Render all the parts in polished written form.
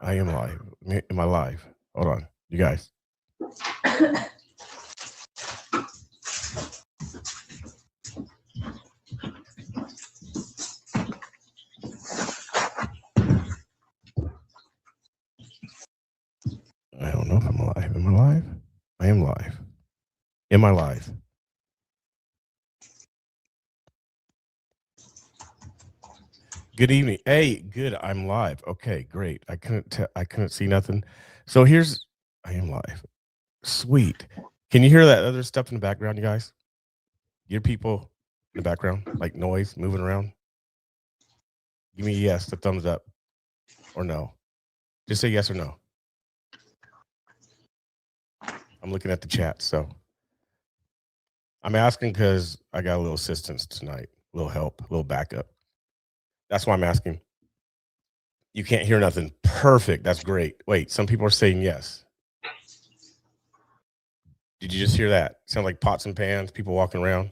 I am live. Am I live? Hold on, you guys. I don't know if I'm live. Am I live? I am live. Am I live? Good evening. Hey, good. I'm live. Okay, great. I couldn't see nothing. So I am live. Sweet. Can you hear that other stuff in the background, you guys? Your people in the background, like noise moving around? Give me a yes, the thumbs up, or no. Just say yes or no. I'm looking at the chat, so I'm asking because I got a little assistance tonight, a little help, a little backup. That's why I'm asking. You can't hear nothing. Perfect. That's great. Wait, some people are saying yes. Did you just hear that? Sound like pots and pans, people walking around.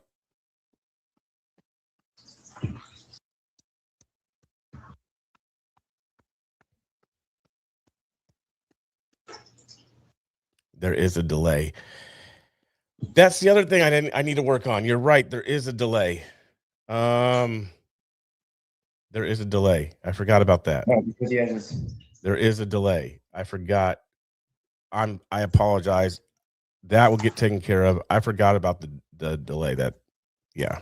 There is a delay. That's the other thing I need to work on. You're right. There is a delay. There is a delay. I forgot about that. No, because he has this. There is a delay. I forgot. I apologize. That will get taken care of. I forgot about the delay. Yeah.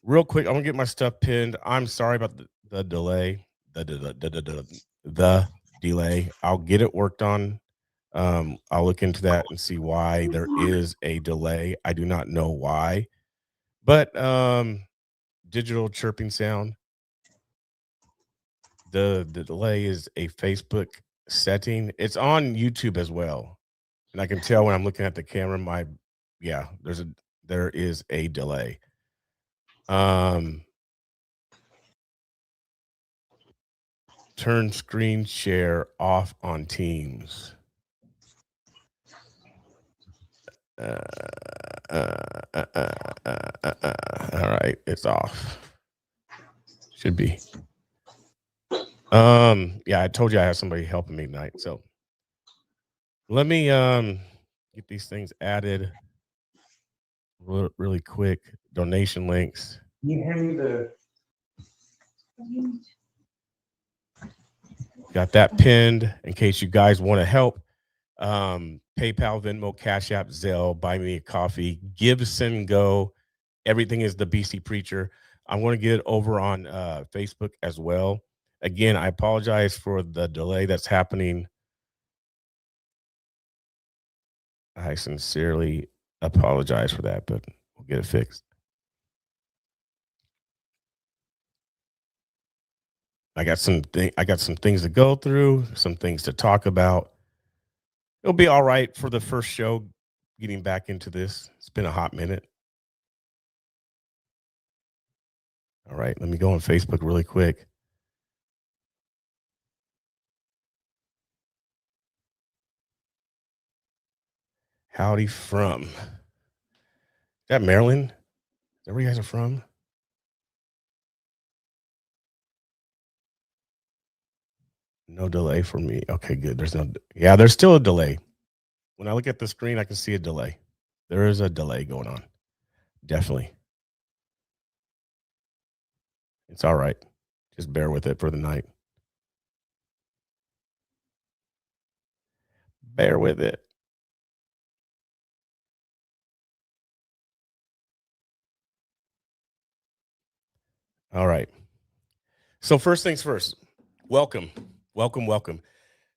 Real quick, I'm gonna get my stuff pinned. I'm sorry about the delay. The delay. I'll get it worked on. I'll look into that and see why there is a delay. I do not know why, but digital chirping sound. The delay is a Facebook setting. It's on YouTube as well, and I can tell when I'm looking at the camera. There is a delay. Turn screen share off on Teams. All right, it's off. Should be. Yeah, I told you I have somebody helping me tonight. So let me get these things added really quick. Donation links. Can you hand me the? Got that pinned in case you guys want to help. PayPal, Venmo, Cash App, Zelle, buy me a coffee, Give, Send, Go. Everything is the BC Preacher. I'm going to get it over on Facebook as well. Again, I apologize for the delay that's happening. I sincerely apologize for that, but we'll get it fixed. I got some things to go through, some things to talk about. It'll be all right for the first show, getting back into this. It's been a hot minute. All right, let me go on Facebook really quick. Howdy from. Is that Maryland? Is that where you guys are from? No delay for me. Okay, good. There's still a delay. When I look at the screen, I can see a delay. There is a delay going on. Definitely. It's all right. Just bear with it for the night. Bear with it. All right. So first things first, welcome.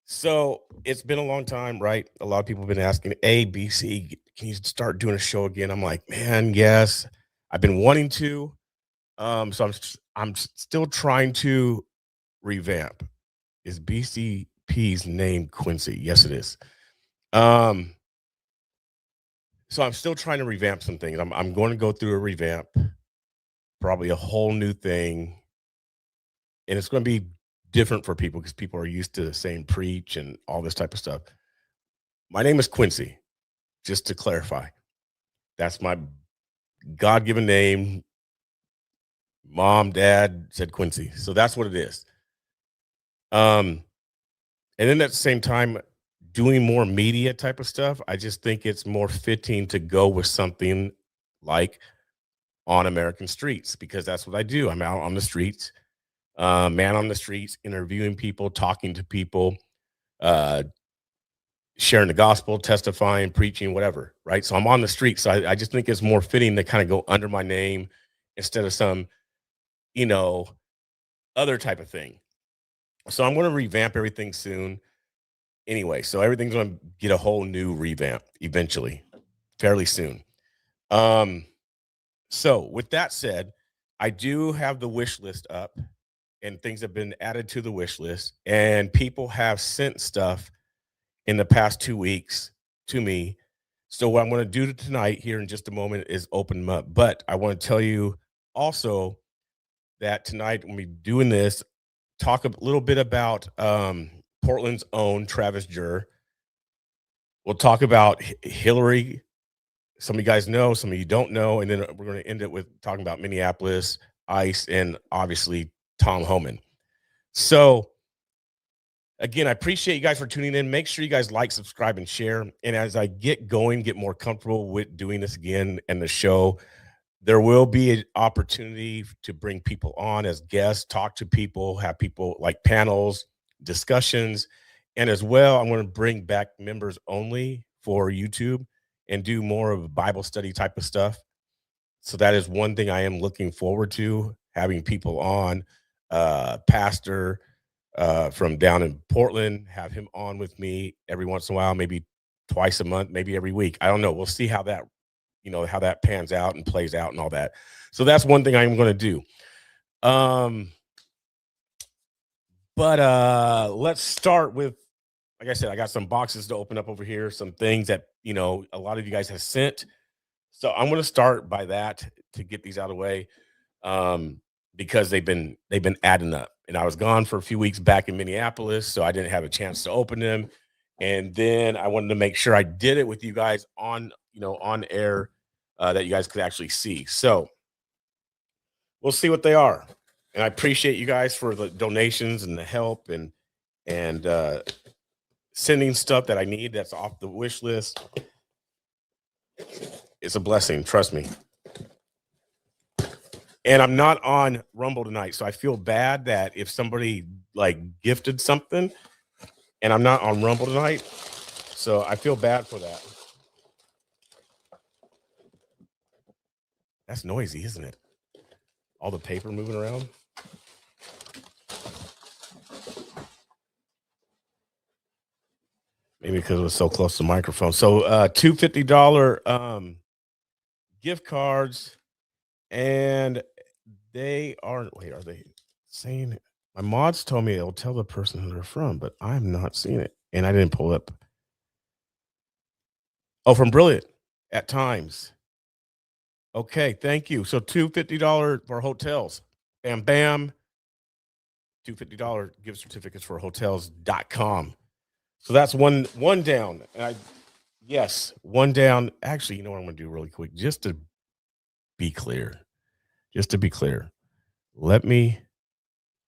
So it's been a long time, right? A lot of people have been asking, ABC, can you start doing a show again? I'm like, man, yes. I've been wanting to. So I'm still trying to revamp. Is BCP's name Quincy? Yes, it is. So I'm still trying to revamp some things. I'm going to go through a revamp, probably a whole new thing. And it's going to be different for people because people are used to saying preach and all this type of stuff. My name is Quincy, just to clarify. That's my God-given name, Mom, Dad said Quincy. So that's what it is. And then at the same time, doing more media type of stuff, I just think it's more fitting to go with something like On American Streets, because that's what I do. I'm out on the streets, man on the streets, interviewing people, talking to people, uh, sharing the gospel, testifying, preaching, whatever. Right. So I'm on the street. So I just think it's more fitting to kind of go under my name instead of some, you know, other type of thing. So I'm going to revamp everything soon. Anyway, so everything's going to get a whole new revamp eventually, fairly soon. So with that said, I do have the wish list up and things have been added to the wish list, and people have sent stuff in the past 2 weeks to me. So what I'm going to do tonight here in just a moment is open them up. But I want to tell you also that tonight when we're doing this, talk a little bit about Portland's own Travis Jurr. We'll talk about Hillary. Some of you guys know, some of you don't know, and then we're going to end it with talking about Minneapolis ICE and obviously Tom Homan. So again, I appreciate you guys for tuning in. Make sure you guys like, subscribe, and share. And as I get going, get more comfortable with doing this again and the show, there will be an opportunity to bring people on as guests, talk to people, have people like panels, discussions. And as well, I'm going to bring back members only for YouTube and do more of a Bible study type of stuff. So that is one thing I am looking forward to, having people on. Pastor from down in Portland, have him on with me every once in a while, maybe twice a month, maybe every week. I don't know. We'll see how that, how that pans out and plays out and all that. So that's one thing I'm going to do. But let's start with, like I said, I got some boxes to open up over here, some things that, a lot of you guys have sent. So I'm going to start by that to get these out of the way. Because they've been adding up, and I was gone for a few weeks back in Minneapolis, so I didn't have a chance to open them. And then I wanted to make sure I did it with you guys on air, that you guys could actually see. So we'll see what they are. And I appreciate you guys for the donations and the help and sending stuff that I need that's off the wish list. It's a blessing, trust me. And I'm not on Rumble tonight, so I feel bad that if somebody gifted something and I'm not on Rumble tonight, so I feel bad for that. That's noisy, isn't it? All the paper moving around. Maybe because it was so close to the microphone. So two $50 gift cards, and they are they saying it? My mods told me it'll tell the person who they're from, but I'm not seeing it. And I didn't pull up. Oh, from Brilliant at Times. Okay, thank you. So two $50 for hotels. Bam, bam. Two $50 gift certificates for hotels.com. So that's one down. And one down. Actually, you know what I'm going to do really quick, just to be clear. Let me,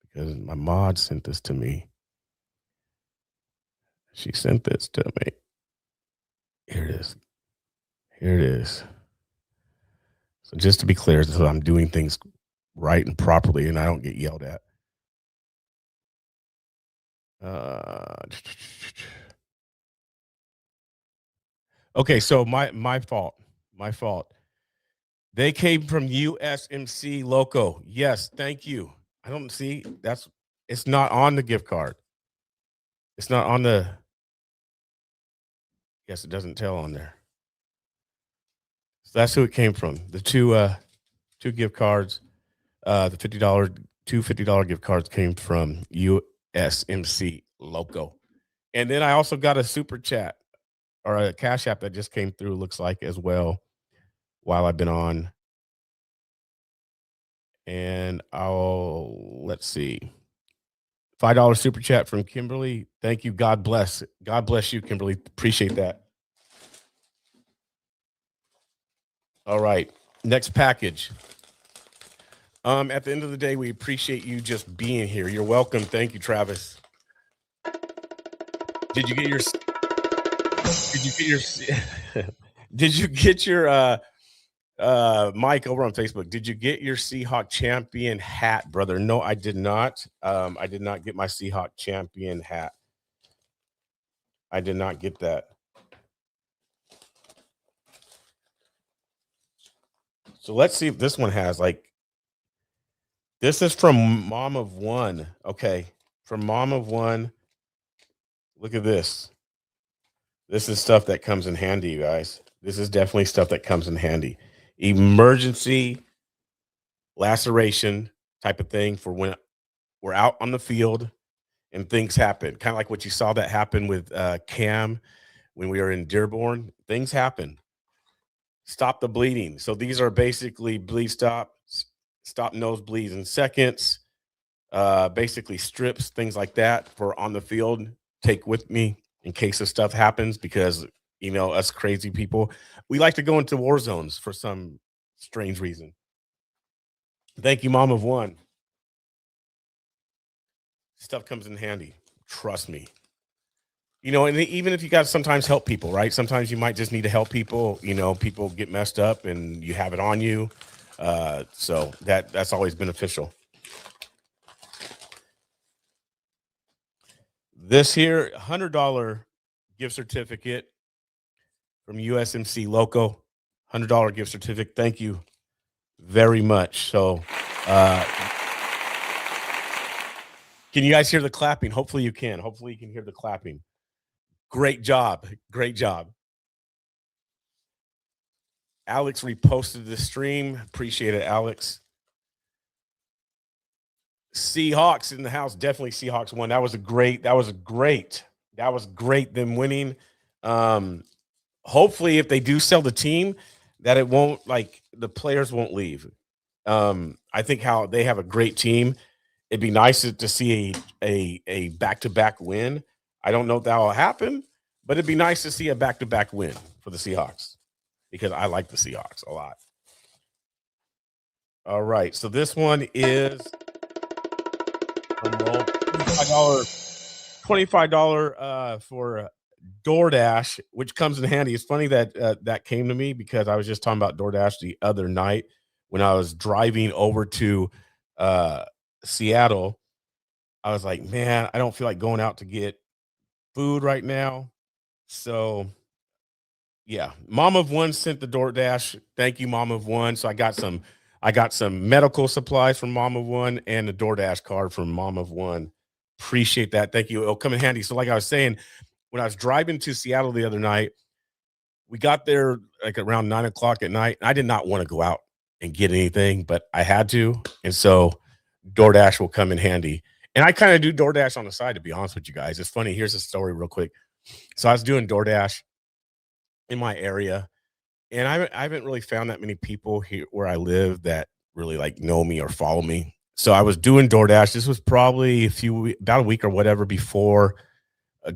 because my mod sent this to me. She sent this to me. Here it is. So just to be clear, so I'm doing things right and properly and I don't get yelled at. Okay, so my fault. They came from USMC Loco. Yes, thank you. I don't see it's not on the gift card. It's not on the. Yes, it doesn't tell on there. So that's who it came from. The two gift cards, the two $50 gift cards came from USMC Loco. And then I also got a super chat or a cash app that just came through, looks like, as well, while I've been on. And let's see. $5 super chat from Kimberly. Thank you. God bless. God bless you, Kimberly. Appreciate that. All right. Next package. At the end of the day, we appreciate you just being here. You're welcome. Thank you, Travis. Did you get your did you get your did you get your Mike over on Facebook? Did you get your Seahawk champion hat, brother? No, I did not. I did not get my Seahawk champion hat. I did not get that. So let's see if this one has like this is from Mom of One. Okay. From Mom of One. Look at this. This is stuff that comes in handy, you guys. This is definitely stuff that comes in handy. Emergency laceration type of thing for when we're out on the field and things happen. Kind of like what you saw that happen with Cam when we were in Dearborn. Things happen. Stop the bleeding. So these are basically bleed stop nosebleeds in seconds, basically strips, things like that for on the field. Take with me in case of stuff happens because, us crazy people, we like to go into war zones for some strange reason. Thank you, Mom of One. Stuff comes in handy. Trust me. And even if you got to sometimes help people, right? Sometimes you might just need to help people. People get messed up and you have it on you. So that's always beneficial. This here $100 gift certificate from USMC Loco, $100 gift certificate. Thank you very much. So, can you guys hear the clapping? Hopefully you can. Hopefully you can hear the clapping. Great job. Great job. Alex reposted the stream. Appreciate it, Alex. Seahawks in the house. Definitely Seahawks won. That was great. Them winning. Hopefully if they do sell the team, that it won't the players won't leave. I think how they have a great team. It'd be nice to see a back-to-back win. I don't know if that will happen, but it'd be nice to see a back-to-back win for the Seahawks because I like the Seahawks a lot. All right, so this one is $25 for DoorDash, which comes in handy. It's funny that that came to me because I was just talking about DoorDash the other night when I was driving over to Seattle. I was like, man, I don't feel like going out to get food right now. So yeah, Mom of One sent the DoorDash. Thank you, Mom of One. So I got some medical supplies from Mom of One and a DoorDash card from Mom of One. Appreciate that. Thank you. It'll come in handy. So like I was saying, when I was driving to Seattle the other night, we got there like around 9:00 at night. I did not want to go out and get anything, but I had to. And so DoorDash will come in handy. And I kind of do DoorDash on the side, to be honest with you guys. It's funny. Here's a story real quick. So I was doing DoorDash in my area, and I haven't really found that many people here where I live that really know me or follow me. So I was doing DoorDash. This was probably about a week or whatever before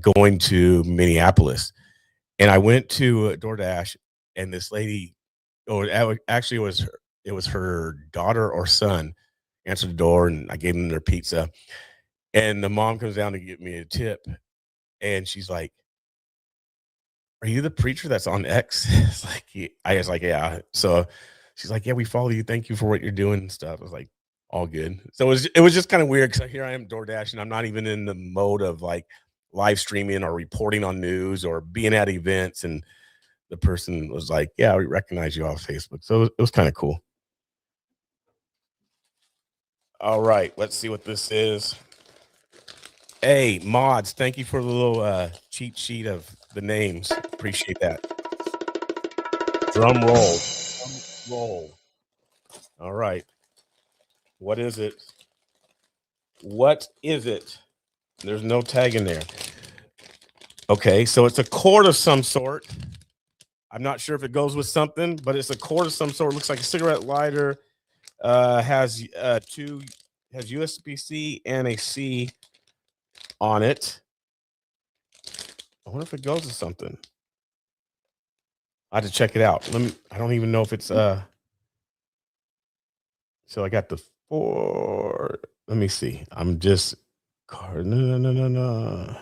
going to Minneapolis. And I went to DoorDash, and this lady, actually it was her daughter or son, answered the door, and I gave them their pizza. And the mom comes down to give me a tip, and she's like, "Are you the preacher that's on X?" I was like, "Yeah." So she's like, "Yeah, we follow you. Thank you for what you're doing and stuff." I was like, "All good." So it was just kind of weird because here I am DoorDash, and I'm not even in the mode of live streaming or reporting on news or being at events. And the person was like, "Yeah, we recognize you off Facebook." So it was kind of cool. All right, let's see what this is. Hey, mods, thank you for the little cheat sheet of the names. Appreciate that. Drum roll. Drum roll. All right. What is it? What is it? There's no tag in there. Okay, so it's a cord of some sort. I'm not sure if it goes with something, but it's a cord of some sort. It looks like a cigarette lighter. Has USB-C and a C on it. I wonder if it goes with something. I had to check it out. I don't even know if it's so I got the for, let me see. I'm just, no.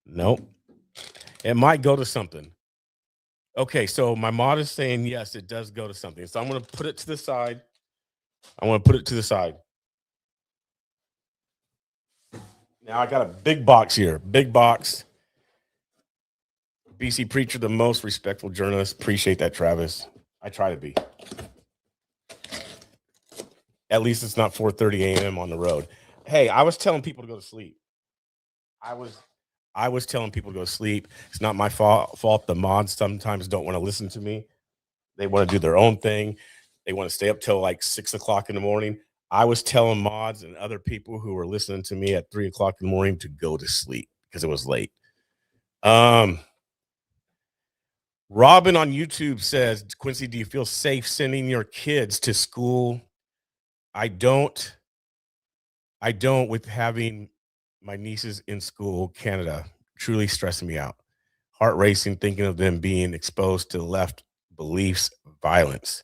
Nope. It might go to something. Okay, so my mod is saying yes, it does go to something. So I'm going to put it to the side. I want to put it to the side. Now I got a big box here. Big box. BC Preacher, the most respectful journalist. Appreciate that, Travis. I try to be. At least it's not 4:30 a.m. on the road. Hey, I was telling people to go to sleep. I was telling people to go to sleep. It's not my fault. The mods sometimes don't want to listen to me. They want to do their own thing. They want to stay up till like 6 o'clock in the morning. I was telling mods and other people who were listening to me at 3 o'clock in the morning to go to sleep because it was late. Robin on YouTube says, Quincy, do you feel safe sending your kids to school? I don't with having my nieces in school, Canada, truly stressing me out. Heart racing, thinking of them being exposed to left beliefs, violence.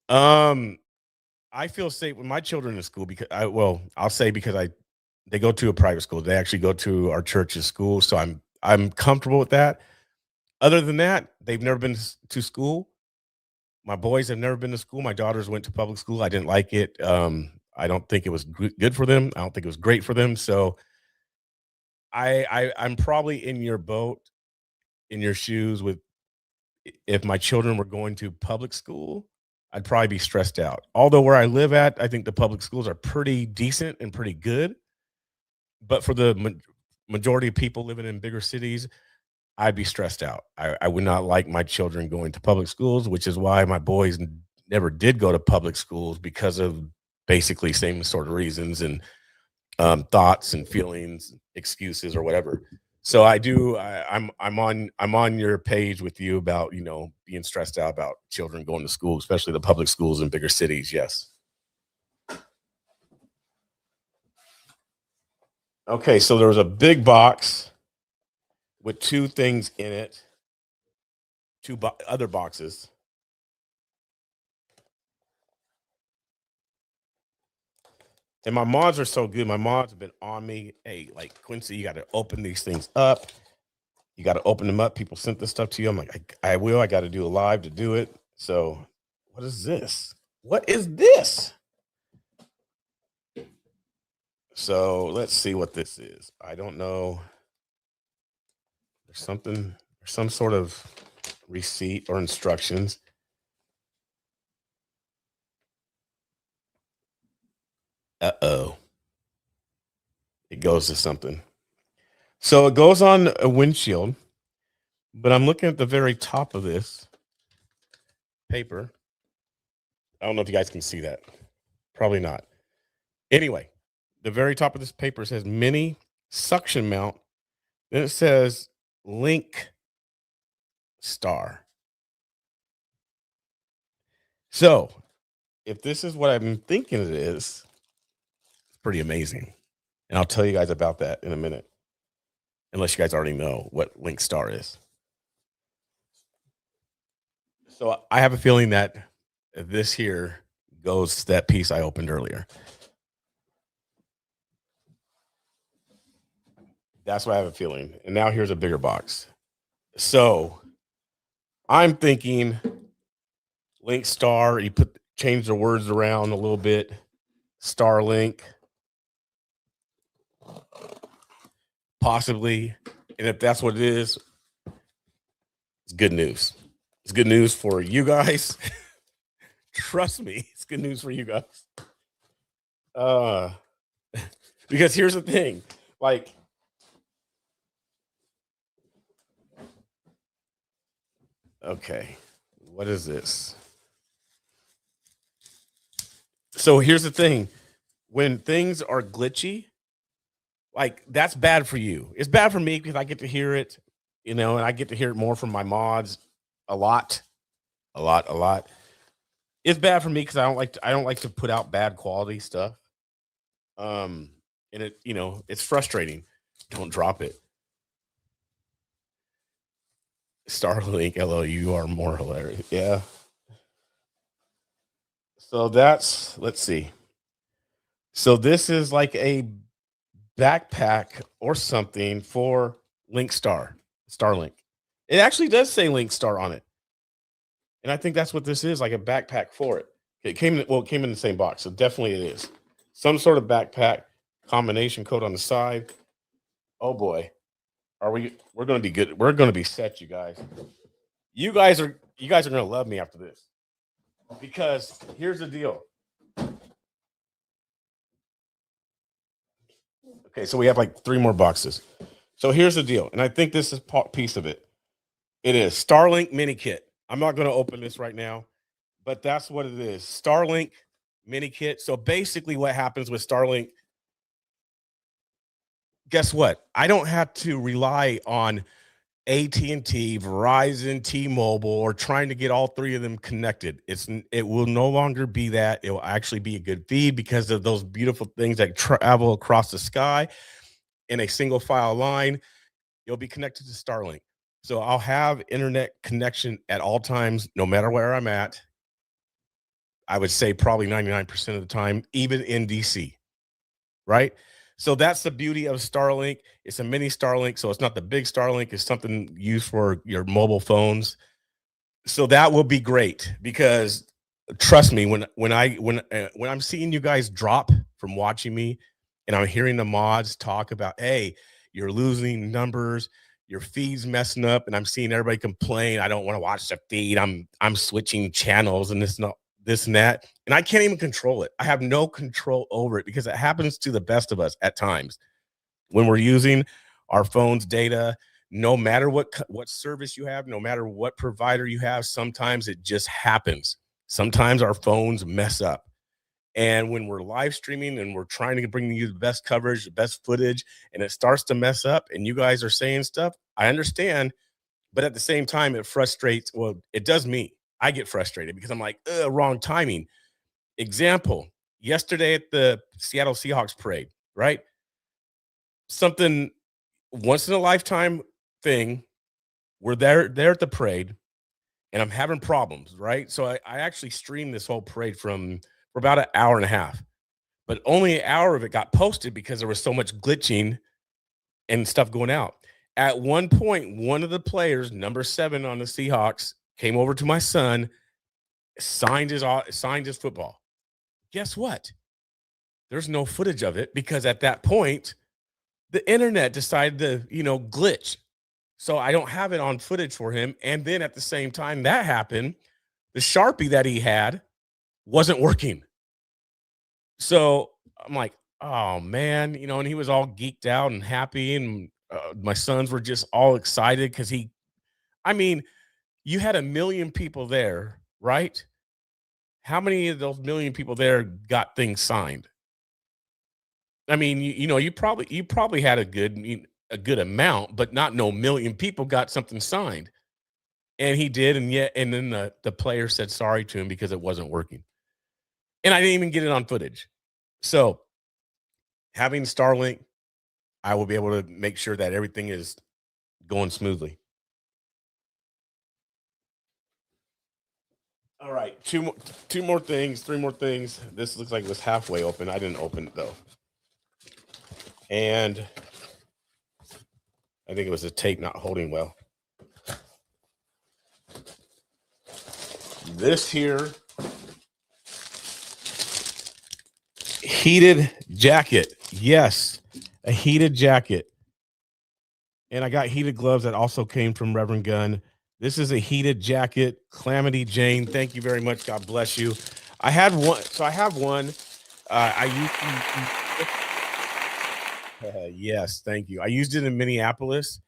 I feel safe with my children in school because I'll say because they go to a private school. They actually go to our church's school, so I'm comfortable with that. Other than that, they've never been to school. My boys have never been to school. My daughters went to public school. I didn't like it. I don't think it was good for them. I don't think it was great for them. So I'm probably in your boat, in your shoes with if my children were going to public school, I'd probably be stressed out. Although where I live at, I think the public schools are pretty decent and pretty good. But for the majority of people living in bigger cities, I'd be stressed out. I would not like my children going to public schools, which is why my boys never did go to public schools because of basically same sort of reasons and thoughts and feelings, excuses or whatever. So I'm on your page with you about being stressed out about children going to school, especially the public schools in bigger cities. Yes. Okay, so there was a big box with two things in it, two other boxes. And my mods are so good. My mods have been on me. Hey, like Quincy, you got to open these things up. You got to open them up. People sent this stuff to you. I'm like, I will. I got to do a live to do it. So, what is this? What is this? So let's see what this is. I don't know. There's some sort of receipt or instructions. Uh-oh. It goes to something. So it goes on a windshield, but I'm looking at the very top of this paper. I don't know if you guys can see that. Probably not. Anyway, the very top of this paper says mini suction mount. Then it says link star. So if this is what I'm thinking it is, it's pretty amazing. And I'll tell you guys about that in a minute. Unless you guys already know what link star is. So I have a feeling that this here goes to that piece I opened earlier. That's what I have a feeling. And now here's a bigger box. So I'm thinking link star, you change the words around a little bit. Starlink. Possibly. And if that's what it is, it's good news. It's good news for you guys. Trust me, it's good news for you guys. Because here's the thing, like okay, what is this? So here's the thing. When things are glitchy, like that's bad for you. It's bad for me because I get to hear it, and I get to hear it more from my mods a lot. It's bad for me because I don't like to put out bad quality stuff. And it's frustrating. Don't drop it. Starlink, LO, you are more hilarious. Yeah. So that's, let's see. So this is like a backpack or something for Starlink. It actually does say Link Star on it. And I think that's what this is, like a backpack for it. It came in the same box. So definitely it is. Some sort of backpack combination code on the side. Oh boy. We're gonna be good. We're gonna be set, you guys. You guys are gonna love me after this. Because here's the deal. Okay, so we have like 3 more boxes. So here's the deal, and I think this is piece of it. It is Starlink mini kit. I'm not going to open this right now, but that's what it is. Starlink mini kit. So basically, what happens with Starlink? Guess what? I don't have to rely on AT&T, Verizon, T-Mobile, or trying to get all 3 of them connected. It will no longer be that. It will actually be a good feed because of those beautiful things that travel across the sky in a single file line. You'll be connected to Starlink. So I'll have internet connection at all times, no matter where I'm at. I would say probably 99% of the time, even in DC, right? So that's the beauty of Starlink. It's a mini Starlink, so it's not the big Starlink. It's something used for your mobile phones. So that will be great because trust me, when I'm seeing you guys drop from watching me, and I'm hearing the mods talk about, hey, you're losing numbers, your feed's messing up, and I'm seeing everybody complain. I don't want to watch the feed. I'm switching channels and this and that, and I can't even control it. I have no control over it because it happens to the best of us at times when we're using our phone's data. No matter what service you have, no matter what provider you have, sometimes it just happens. Sometimes our phones mess up. And when we're live streaming and we're trying to bring you the best coverage, the best footage, and it starts to mess up and you guys are saying stuff, I understand. But at the same time, it frustrates. Well, it does me. I get frustrated because I'm like, wrong timing. Example, yesterday at the Seattle Seahawks parade, right? Something once in a lifetime thing. We're there at the parade, and I'm having problems, right? So I actually streamed this whole parade for about an hour and a half, but only an hour of it got posted because there was so much glitching and stuff going out. At one point, one of the players, number 7 on the Seahawks, came over to my son, signed his football. Guess what? There's no footage of it because at that point, the internet decided to, glitch. So I don't have it on footage for him. And then at the same time that happened, the Sharpie that he had wasn't working. So I'm like, oh man, and he was all geeked out and happy. And my sons were just all excited because I mean, you had 1,000,000 people there, right? How many of those 1,000,000 people there got things signed? I mean, you probably had a good amount, but not no 1,000,000 people got something signed. And he did, and then the player said sorry to him because it wasn't working. And I didn't even get it on footage. So having Starlink, I will be able to make sure that everything is going smoothly. All right, two more things, 3 more things. This looks like it was halfway open. I didn't open it though. And I think it was the tape not holding well. This here heated jacket. Yes, a heated jacket. And I got heated gloves that also came from Reverend Gunn. This is a heated jacket. Calamity Jane, thank you very much. God bless you. I had one. So I have one. I used yes, thank you. I used it in Minneapolis,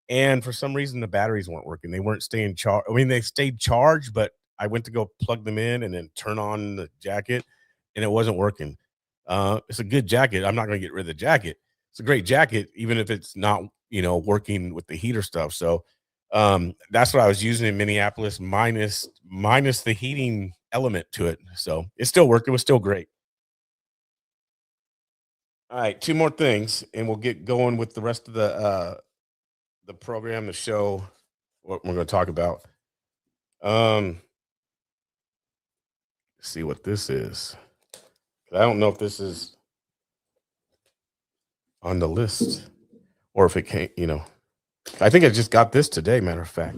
and for some reason the batteries weren't working. They weren't staying charged. I mean, they stayed charged, but I went to go plug them in and then turn on the jacket, and it wasn't working. It's a good jacket. I'm not going to get rid of the jacket. It's a great jacket, even if it's not, working with the heater stuff. So that's what I was using in Minneapolis, minus the heating element to it. So it still worked. It was still great. All right, 2 more things, and we'll get going with the rest of the program, the show. what we're going to talk about. Let's see what this is. I don't know if this is on the list or if it came, I think I just got this today. Matter of fact,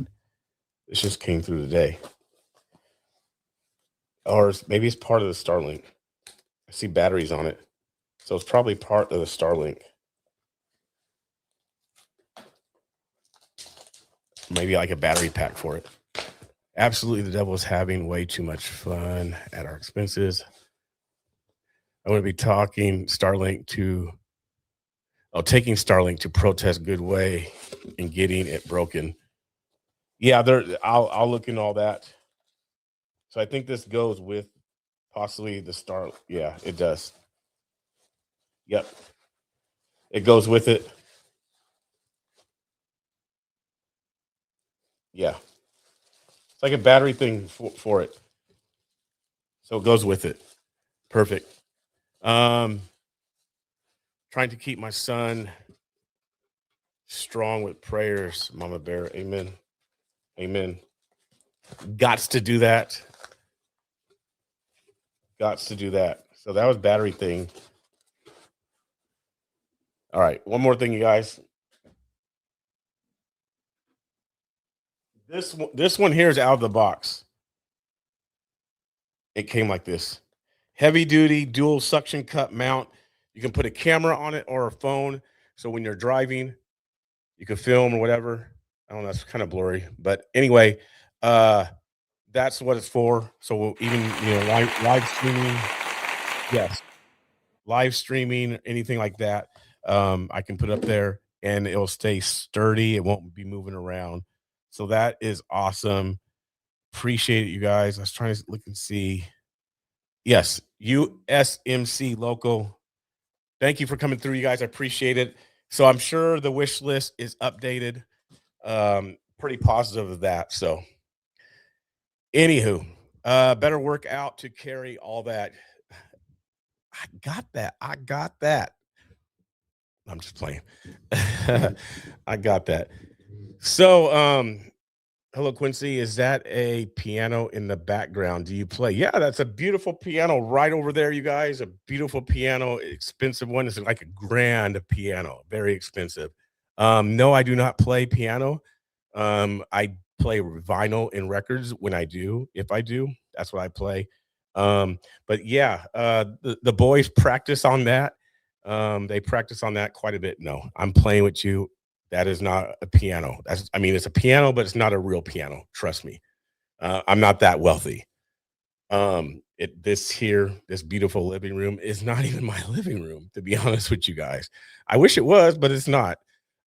this just came through today. Or maybe it's part of the Starlink. I see batteries on it. So it's probably part of the Starlink. Maybe like a battery pack for it. Absolutely, the devil is having way too much fun at our expenses. I'm going to be taking Starlink to protest Goodway and getting it broken. Yeah, I'll look into all that. So I think this goes with possibly the Starlink. Yeah, it does. Yep. It goes with it. Yeah. It's like a battery thing for it. So it goes with it. Perfect. Trying to keep my son strong with prayers, Mama Bear. Amen. Amen. Gots to do that. Gots to do that. So that was battery thing. All right. One more thing, you guys. This one here is out of the box. It came like this. Heavy duty dual suction cup mount. You can put a camera on it or a phone. So when you're driving, you can film or whatever. I don't know, that's kind of blurry. But anyway, that's what it's for. So we'll even, live streaming. Yes. Live streaming, anything like that. I can put up there and it'll stay sturdy. It won't be moving around. So that is awesome. Appreciate it, you guys. I was trying to look and see. Yes, USMC local. Thank you for coming through, you guys. I appreciate it. So I'm sure the wish list is updated. Pretty positive of that. So, anywho, better work out to carry all that. I got that. I'm just playing. I got that. So, hello, Quincy. Is that a piano in the background? Do you play? Yeah, that's a beautiful piano right over there, you guys. A beautiful piano, expensive one. It's like a grand piano, very expensive. No, I do not play piano. I play vinyl and records when I do. If I do, that's what I play. But yeah, the boys practice on that. They practice on that quite a bit. No, I'm playing with you. That is not a piano. It's a piano, but it's not a real piano. Trust me. I'm not that wealthy. This beautiful living room is not even my living room, to be honest with you guys. I wish it was, but it's not.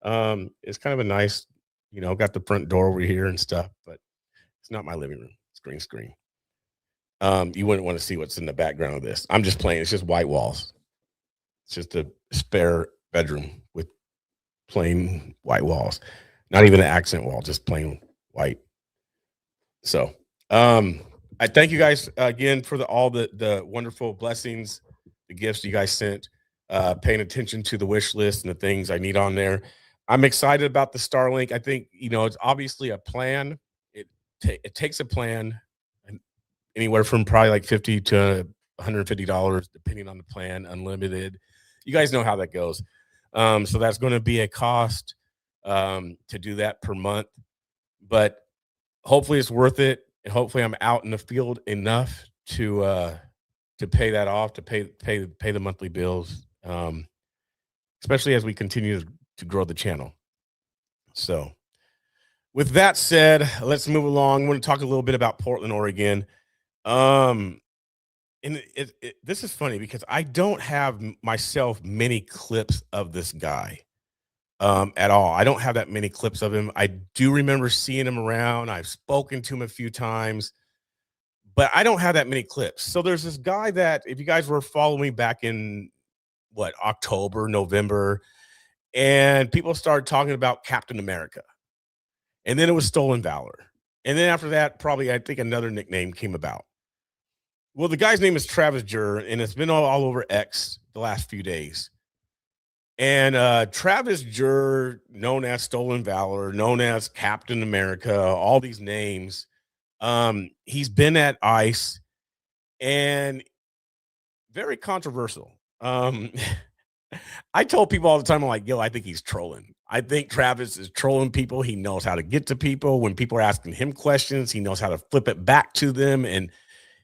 It's kind of a nice, got the front door over here and stuff, but it's not my living room. It's green screen. You wouldn't want to see what's in the background of this. I'm just playing. It's just white walls. It's just a spare bedroom with plain white walls, not even an accent wall, just plain white. So, I thank you guys again for all the wonderful blessings, the gifts you guys sent, paying attention to the wish list and the things I need on there. I'm excited about the Starlink. I think it's obviously a plan. It takes a plan, and anywhere from probably like $50 to $150, depending on the plan, unlimited. You guys know how that goes. So that's going to be a cost to do that per month, but hopefully it's worth it. And hopefully I'm out in the field enough to pay that off, to pay the monthly bills, especially as we continue to grow the channel. So with that said, let's move along. I want to talk a little bit about Portland, Oregon. And this is funny because I don't have myself many clips of this guy at all. I don't have that many clips of him. I do remember seeing him around. I've spoken to him a few times, but I don't have that many clips. So there's this guy that, if you guys were following me back in October, November, and people started talking about Captain America, and then it was Stolen Valor. And then after that, probably I think another nickname came about. Well, the guy's name is Travis Jur, and it's been all over X the last few days. And Travis Jurr, known as Stolen Valor, known as Captain America, all these names. He's been at ICE and very controversial. I told people all the time, I'm like, yo, I think he's trolling. I think Travis is trolling people. He knows how to get to people. When people are asking him questions, he knows how to flip it back to them and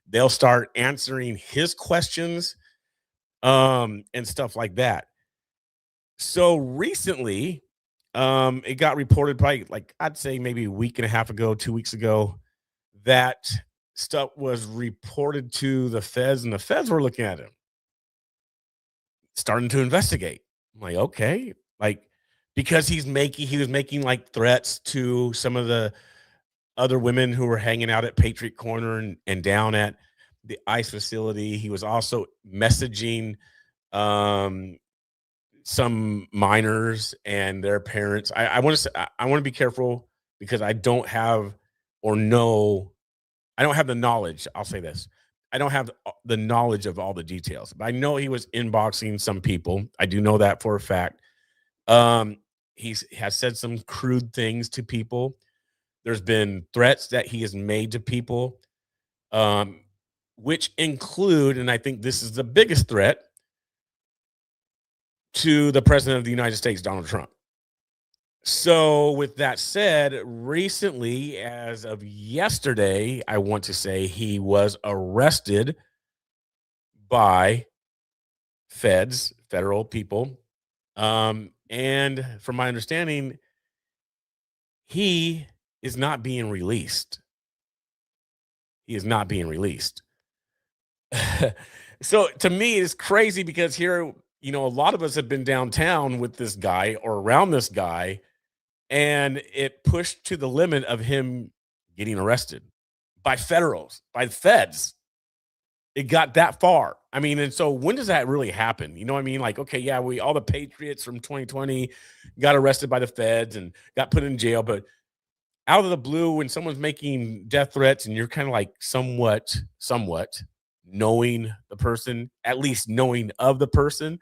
they'll start answering his questions and stuff like that. So recently, it got reported probably like I'd say maybe a week and a half ago, 2 weeks ago, that stuff was reported to the feds, and the feds were looking at him, starting to investigate. I'm like, okay, like because he was making like threats to some of the other women who were hanging out at Patriot Corner and down at the ICE facility. He was also messaging um some minors and their parents. I want to say I want to be careful because I don't have or know I don't have the knowledge. I'll say this. I don't have the knowledge of all the details, but I know he was inboxing some people. I do know that for a fact. Um, has said some crude things to people. There's been threats that he has made to people, um, which include, and I think this is the biggest threat to the president of the United States, Donald Trump. So, with that said, recently, as of yesterday, I want to say he was arrested by federal people. And from my understanding, he is not being released. He is not being released. So, to me, it's crazy because here, a lot of us have been downtown with this guy or around this guy and it pushed to the limit of him getting arrested by by feds. It got that far. I mean, and so when does that really happen? You know what I mean? Like, okay, yeah, all the patriots from 2020 got arrested by the feds and got put in jail, but out of the blue, when someone's making death threats and you're kind of like somewhat knowing the person, at least knowing of the person,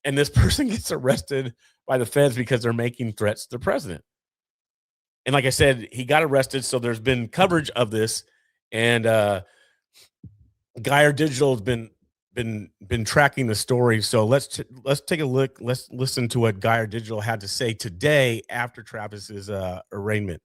and this person gets arrested by the feds because they're making threats to the president. And like I said, he got arrested, so there's been coverage of this, and Geyer Digital has been tracking the story. So let's take a look. Let's listen to what Geyer Digital had to say today after Travis's arraignment.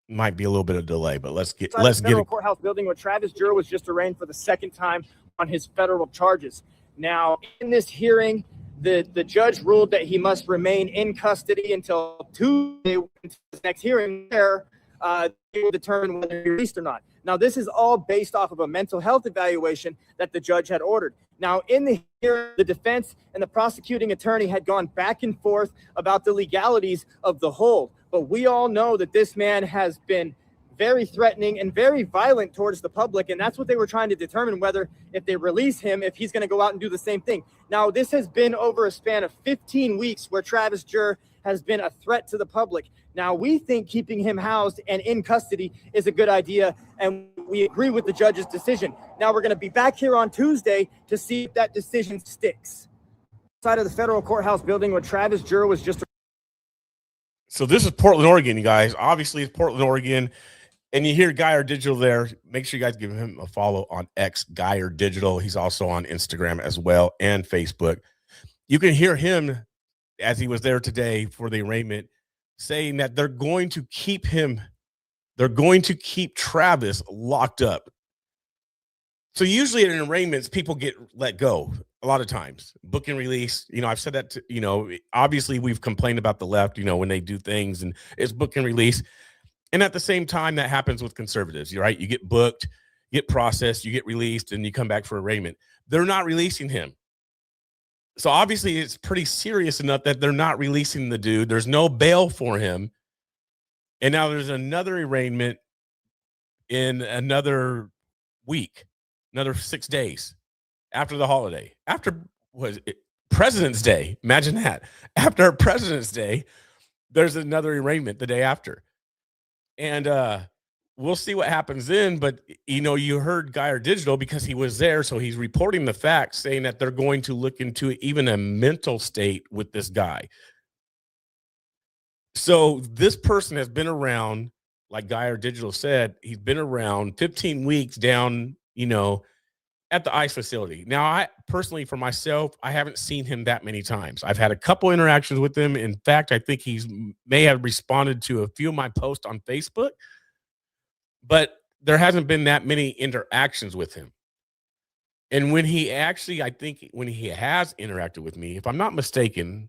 Might be a little bit of delay, but let's get federal courthouse building where Travis Jurr was just arraigned for the second time on his federal charges. Now, in this hearing, the judge ruled that he must remain in custody until Tuesday, until his next hearing, where they will determine whether he's released or not. Now, this is all based off of a mental health evaluation that the judge had ordered. Now, in the hearing, the defense and the prosecuting attorney had gone back and forth about the legalities of the hold. But we all know that this man has been very threatening and very violent towards the public. And that's what they were trying to determine, whether if they release him, if he's going to go out and do the same thing. Now, this has been over a span of 15 weeks where Travis Jurr has been a threat to the public. Now, we think keeping him housed and in custody is a good idea, and we agree with the judge's decision. Now, we're going to be back here on Tuesday to see if that decision sticks. Outside of the federal courthouse building where Travis Jurr was just... So this is Portland, Oregon, you guys. Obviously, it's Portland, Oregon. And you hear Geyer Digital there. Make sure you guys give him a follow on X, Geyer Digital. He's also on Instagram as well and Facebook. You can hear him as he was there today for the arraignment saying that they're going to keep Travis locked up. So usually in arraignments, people get let go a lot of times. Book and release. I've said that to, obviously we've complained about the left, when they do things and it's book and release. And at the same time, that happens with conservatives, right? You get booked, you get processed, you get released, and you come back for arraignment. They're not releasing him. So obviously it's pretty serious enough that they're not releasing the dude. There's no bail for him. And now there's another arraignment in another week, another 6 days after the holiday. After President's Day. Imagine that. After President's Day, there's another arraignment the day after. And we'll see what happens then. But, you heard Geyer Digital because he was there. So he's reporting the facts, saying that they're going to look into even a mental state with this guy. So this person has been around, like Geyer Digital said, he's been around 15 weeks down, at the ICE facility. Now, I personally, for myself, I haven't seen him that many times. I've had a couple interactions with him. In fact, I think may have responded to a few of my posts on Facebook, but there hasn't been that many interactions with him. And when he has interacted with me, if I'm not mistaken,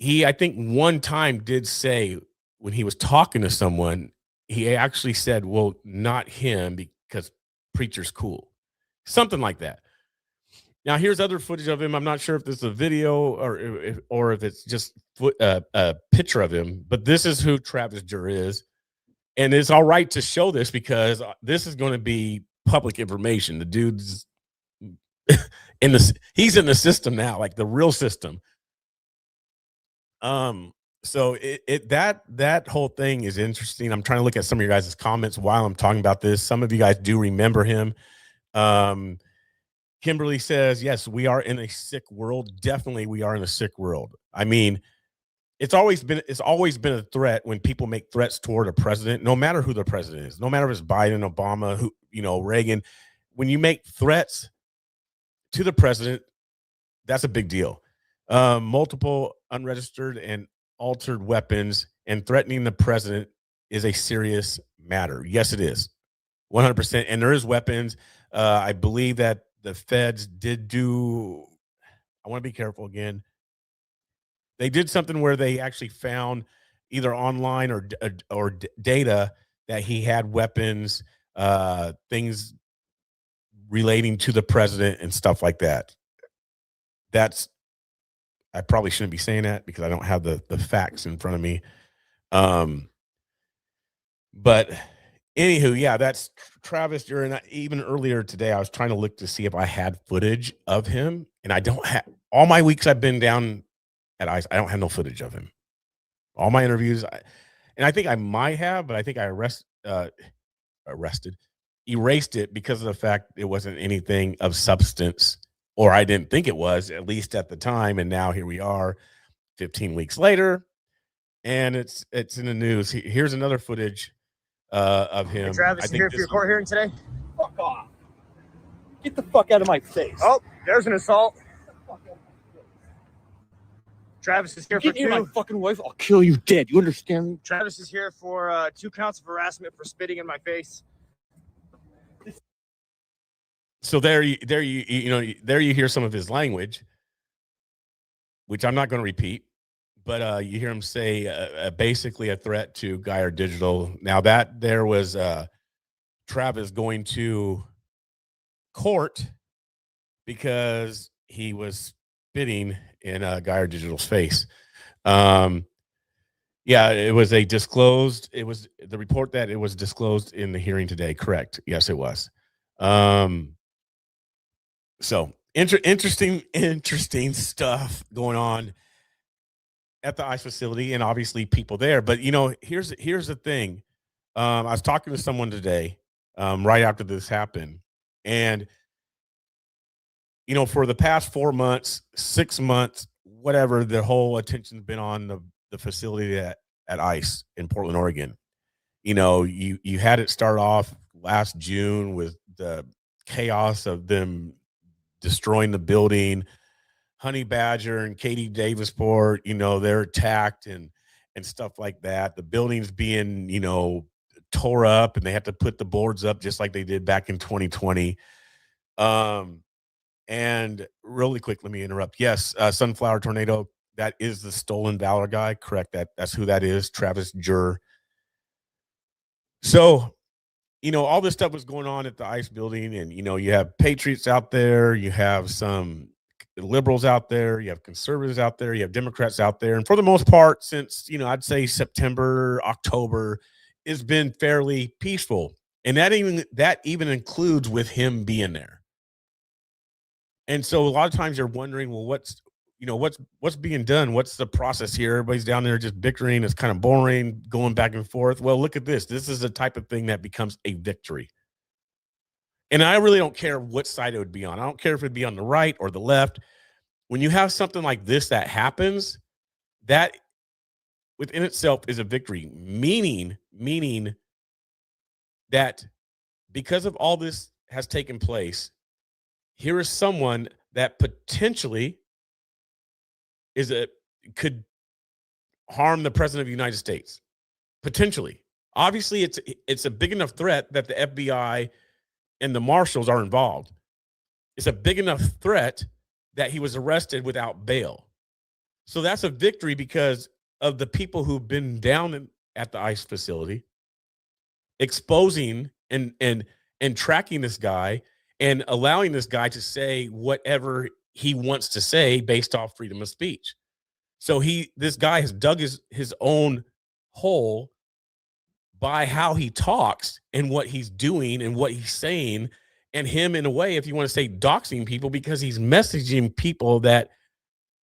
I think one time did say, when he was talking to someone, he actually said, well, not him, because preacher's cool. Something like that. Now, here's other footage of him. I'm not sure if this is a video or if it's just a picture of him, but this is who Travis Jur is. And it's all right to show this because this is going to be public information. The dude's he's in the system now, like the real system. So that whole thing is interesting. I'm trying to look at some of your guys' comments while I'm talking about this. Some of you guys do remember him. Kimberly says, yes, we are in a sick world. Definitely we are in a sick world. I mean, it's always been a threat when people make threats toward a president, no matter who the president is, no matter if it's Biden, Obama, Reagan. When you make threats to the president, that's a big deal. Multiple unregistered and altered weapons and threatening the president is a serious matter. Yes, it is. 100%. And there is weapons. I believe that the feds did do, I want to be careful again. They did something where they actually found either online or data that he had weapons, things relating to the president and stuff like that. I probably shouldn't be saying that because I don't have the facts in front of me. But anywho, yeah, that's Travis Jur. Even earlier today, I was trying to look to see if I had footage of him, and I don't have. All my weeks I've been down at ICE, I don't have no footage of him. All my interviews, and I think I might have, but I think I erased it because of the fact it wasn't anything of substance, or I didn't think it was, at least at the time. And now here we are 15 weeks later, and it's in the news. Here's another footage of him. Hey, Travis, you here for your court hearing today? Fuck off. Get the fuck out of my face. Oh, there's an assault. Travis is here for my fucking wife, I'll kill you dead. You understand me? Travis is here for 2 counts of harassment for spitting in my face. So there you hear some of his language, which I'm not going to repeat, but you hear him say basically a threat to Geyer Digital. Now that there was Travis going to court because he was spitting in Geyer Digital's face. Yeah, it was the report that it was disclosed in the hearing today. Correct. Yes, it was. So interesting stuff going on at the ICE facility, and obviously people there. But here's the thing. I was talking to someone today, right after this happened, and for the past 4 months, 6 months, whatever, the whole attention's been on the facility at ICE in Portland, Oregon. You had it start off last June with the chaos of them destroying the building. Honey Badger and Katy Davisport, they're attacked and stuff like that. The building's being, tore up, and they have to put the boards up just like they did back in 2020. And really quick, let me interrupt. Yes, Sunflower Tornado, that is the Stolen Valor guy. Correct. That's who that is, Travis Jur. So, all this stuff was going on at the ICE building, and, you have patriots out there, you have some liberals out there, you have conservatives out there, you have Democrats out there. And for the most part, since, I'd say September, October, it's been fairly peaceful. And that even includes with him being there. And so a lot of times you're wondering, well, what's being done? What's the process here? Everybody's down there just bickering. It's kind of boring, going back and forth. Well, look at this. This is the type of thing that becomes a victory. And I really don't care what side it would be on. I don't care if it'd be on the right or the left. When you have something like this that happens, that within itself is a victory, meaning that because of all this has taken place, here is someone that potentially could harm the president of the United States. Potentially. Obviously, it's a big enough threat that the FBI and the marshals are involved. It's a big enough threat that he was arrested without bail. So that's a victory because of the people who've been down at the ICE facility, exposing and tracking this guy and allowing this guy to say whatever he wants to say based off freedom of speech. So this guy has dug his own hole by how he talks and what he's doing and what he's saying, and him, in a way, if you want to say, doxing people, because he's messaging people that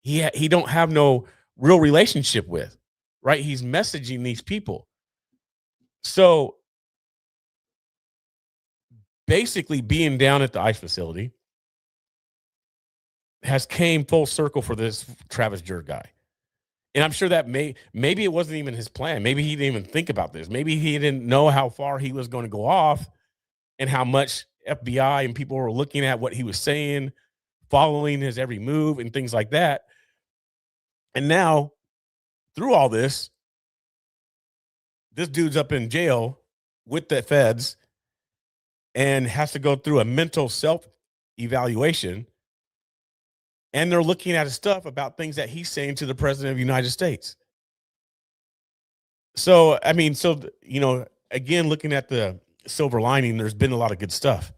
he don't have no real relationship with, right? He's messaging these people. So basically, being down at the ICE facility has came full circle for this Travis Jurr guy. And I'm sure that maybe it wasn't even his plan. Maybe he didn't even think about this. Maybe he didn't know how far he was going to go off and how much FBI and people were looking at what he was saying, following his every move and things like that. And now, through all this dude's up in jail with the feds and has to go through a mental self-evaluation. And they're looking at his stuff about things that he's saying to the president of the United States. So, I mean, again, looking at the silver lining, there's been a lot of good stuff.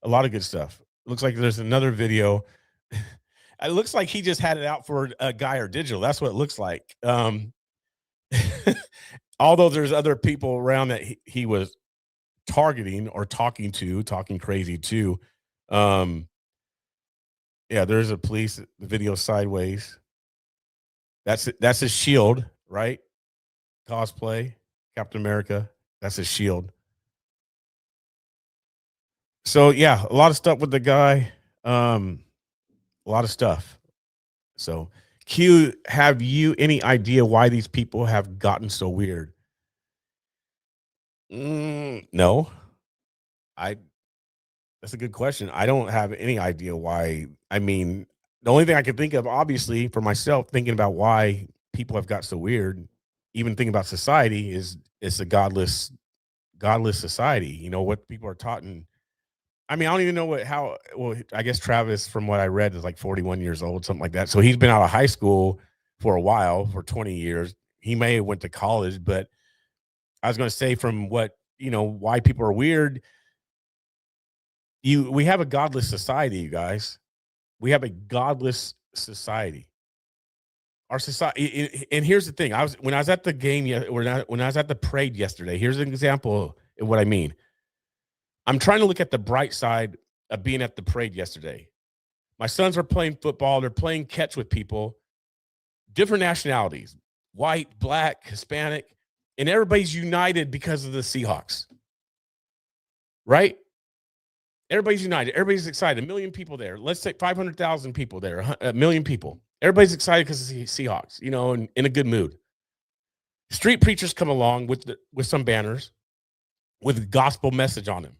A lot of good stuff. It looks like there's another video. It looks like he just had it out for a guy or digital. That's what it looks like. Although there's other people around that he was targeting or talking crazy to. Yeah, there's a police video sideways. That's his shield, right? Cosplay, Captain America. That's his shield. So yeah, a lot of stuff with the guy. A lot of stuff. So Q, have you any idea why these people have gotten so weird? No. That's a good question. I don't have any idea why. I mean, the only thing I can think of, obviously, for myself, thinking about why people have got so weird, even thinking about society, is it's a godless society. You know what people are taught. And I mean, I don't even know well, I guess Travis, from what I read, is like 41 years old, something like that. So he's been out of high school for a while, for 20 years. He may have went to college, but I was going to say, from what, why people are weird. We have a godless society, you guys. We have a godless society. Our society, and here's the thing. When I was at the game, when I was at the parade yesterday, here's an example of what I mean. I'm trying to look at the bright side of being at the parade yesterday. My sons are playing football. They're playing catch with people, different nationalities, white, black, Hispanic, and everybody's united because of the Seahawks, right? Everybody's united. Everybody's excited. 1 million people there. Let's say 500,000 people there. 1 million people. Everybody's excited because of the Seahawks, and in a good mood. Street preachers come along with some banners with a gospel message on them.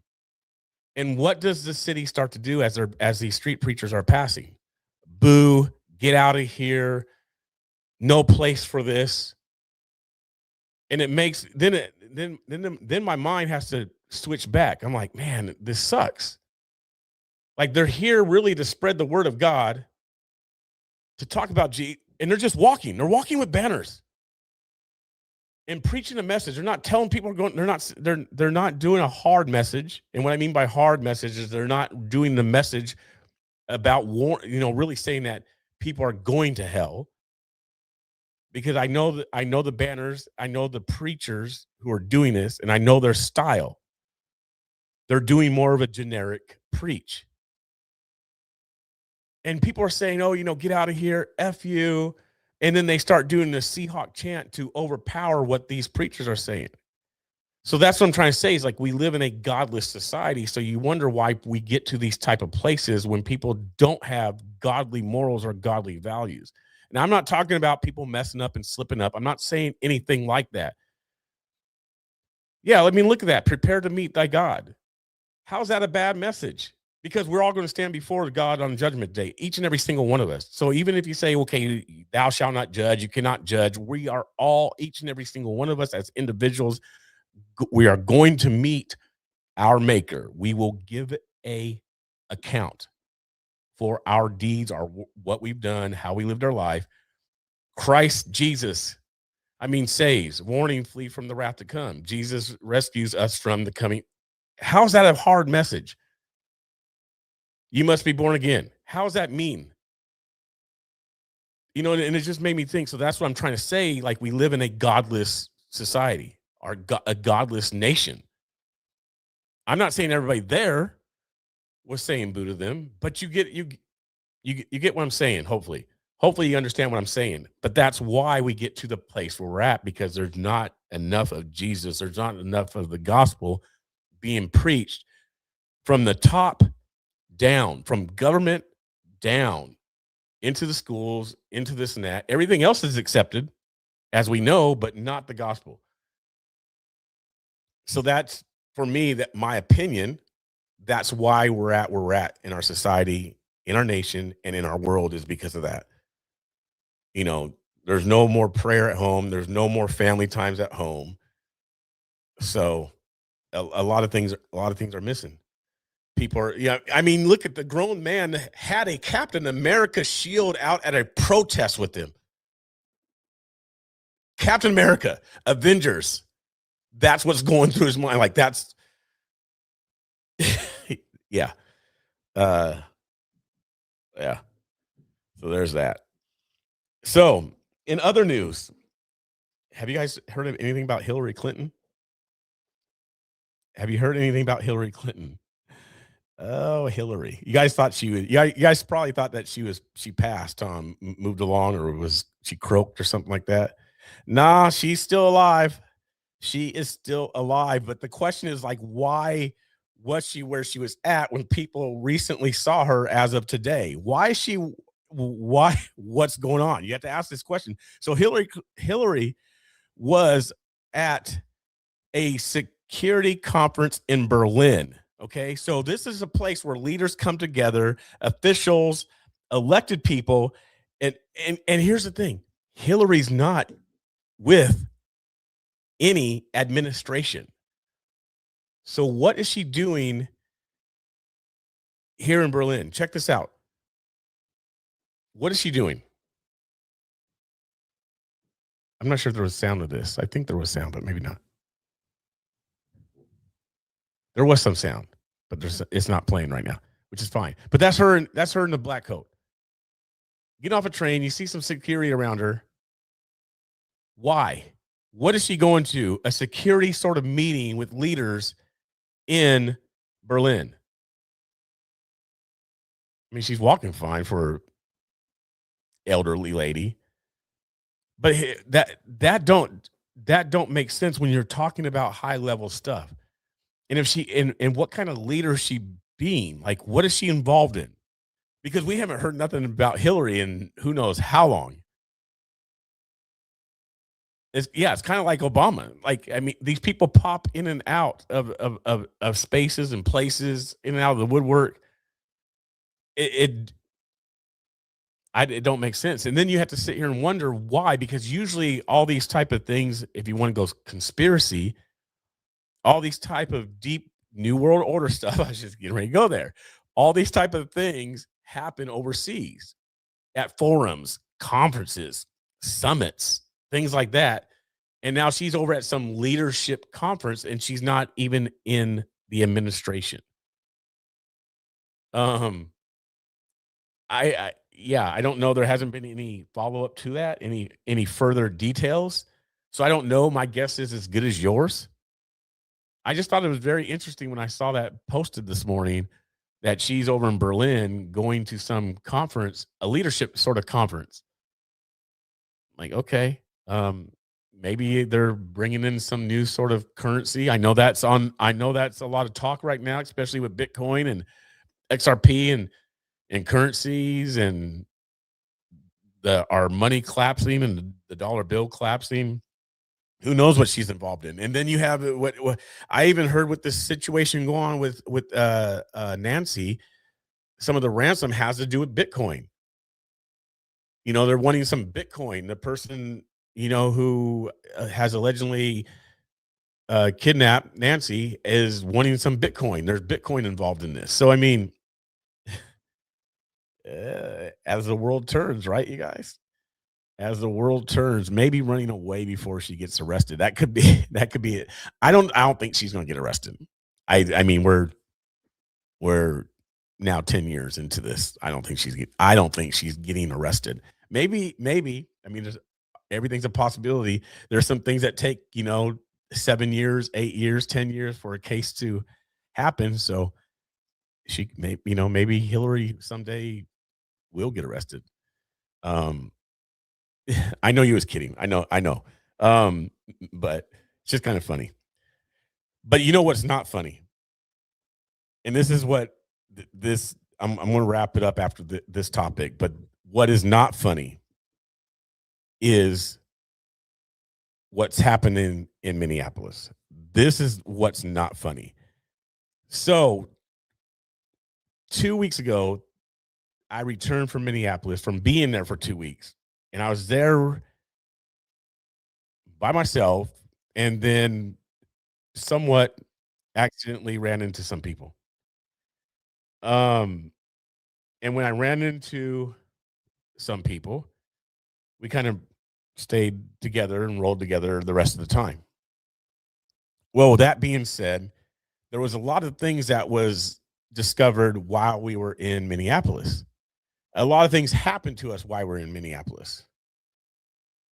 And what does the city start to do as these street preachers are passing? Boo, get out of here. No place for this. And it makes then my mind has to switch back. I'm like, man, this sucks. Like, they're here really to spread the word of God, to talk about Jesus, and they're just walking. They're walking with banners and preaching a message. They're not telling people they're not doing a hard message. And what I mean by hard message is they're not doing the message about really saying that people are going to hell. Because I know the banners, I know the preachers who are doing this, and I know their style. They're doing more of a generic preach. And people are saying, oh, get out of here, F you. And then they start doing the Seahawk chant to overpower what these preachers are saying. So that's what I'm trying to say is like we live in a godless society. So you wonder why we get to these type of places when people don't have godly morals or godly values. And I'm not talking about people messing up and slipping up. I'm not saying anything like that. Yeah, I mean, look at that. Prepare to meet thy God. How's that a bad message? Because we're all going to stand before God on Judgment Day, each and every single one of us. So even if you say, okay, thou shalt not judge, you cannot judge, we are all, each and every single one of us as individuals, we are going to meet our maker. We will give a account for our deeds, what we've done, how we lived our life. Christ Jesus, saves, warning, flee from the wrath to come. Jesus rescues us from the coming. How's that a hard message? You must be born again. How does that mean? And it just made me think. So that's what I'm trying to say. Like we live in a godless society, a godless nation. I'm not saying everybody there was saying boo to them, but you get what I'm saying. Hopefully you understand what I'm saying. But that's why we get to the place where we're at, because there's not enough of Jesus. There's not enough of the gospel being preached from the top down, from government down into the schools, into this and that. Everything else is accepted, as we know, but not the gospel. So that's, for me, that my opinion, that's why we're at where we're at in our society, in our nation, and in our world, is because of that. There's no more prayer at home. There's no more family times at home. So a lot of things are missing. People are, look at the grown man had a Captain America shield out at a protest with him. Captain America, Avengers. That's what's going through his mind. Like that's, yeah. Yeah. So there's that. So in other news, have you guys heard of anything about Hillary Clinton? Have you heard anything about Hillary Clinton? Oh, Hillary. You guys thought she would, you guys probably thought that she passed, moved along, or she croaked or something like that. Nah, she's still alive. She is still alive. But the question is like, why was she where she was at when people recently saw her as of today? What's going on? You have to ask this question. So Hillary was at a security conference in Berlin. Okay, so this is a place where leaders come together, officials, elected people, and here's the thing: Hillary's not with any administration. So what is she doing here in Berlin? Check this out. What is she doing? I'm not sure if there was sound of this. I think there was sound, but maybe not. There was some sound, but it's not playing right now, which is fine. But that's her in the black coat. Get off a train, you see some security around her. Why? What is she going to? A security sort of meeting with leaders in Berlin. She's walking fine for an elderly lady. But that don't make sense when you're talking about high level stuff. And if she and what kind of leader is she being? Like, what is she involved in? Because we haven't heard nothing about Hillary in who knows how long. It's kind of like Obama. Like, these people pop in and out of spaces and places, in and out of the woodwork. It don't make sense. And then you have to sit here and wonder why, because usually all these type of things, if you want to go conspiracy, all these type of deep New World Order stuff, I was just getting ready to go there. All these type of things happen overseas at forums, conferences, summits, things like that. And now she's over at some leadership conference and she's not even in the administration. I don't know. There hasn't been any follow-up to that, any further details. So I don't know. My guess is as good as yours. I just thought it was very interesting when I saw that posted this morning that she's over in Berlin going to some conference, a leadership sort of conference. Like, okay, maybe they're bringing in some new sort of currency. I know that's a lot of talk right now, especially with Bitcoin and XRP and currencies and our money collapsing and the dollar bill collapsing. Who knows what she's involved in? And then you have what I even heard with this situation going on with Nancy. Some of the ransom has to do with Bitcoin. You know, they're wanting some Bitcoin. The person, you know, who has allegedly kidnapped Nancy is wanting some Bitcoin. There's Bitcoin involved in this. So, I mean, as the world turns, right, you guys? As the world turns, maybe running away before she gets arrested. That could be it. I don't think she's going to get arrested. I mean, we're now 10 years into this. I don't think she's getting arrested. Maybe. I mean, everything's a possibility. There's some things that take, 7 years, 8 years, 10 years for a case to happen. So she maybe Hillary someday will get arrested. I know you was kidding. I know. But it's just kind of funny. But you know what's not funny? And this is what I'm going to wrap it up after this topic. But what is not funny is what's happening in Minneapolis. This is what's not funny. So 2 weeks ago, I returned from Minneapolis from being there for 2 weeks. And I was there by myself and then somewhat accidentally ran into some people. And when I ran into some people, we kind of stayed together and rolled together the rest of the time. Well, that being said, there was a lot of things that was discovered while we were in Minneapolis. A lot of things happened to us while we're in Minneapolis.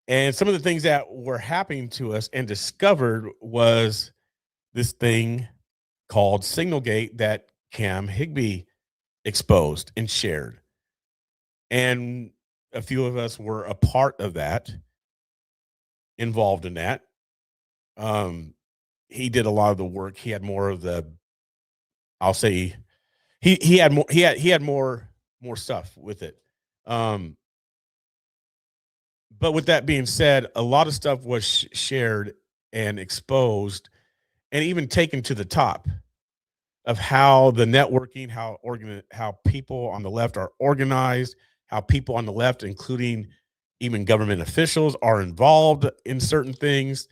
And some of the things that were happening to us and discovered was this thing called Signalgate that Cam Higbee exposed and shared. And a few of us were a part of that, involved in that. He did a lot of the work. He had more of the, I'll say, he had more stuff with it. But with that being said, a lot of stuff was shared and exposed and even taken to the top of how the networking, how people on the left are organized, how people on the left, including even government officials, are involved in certain things.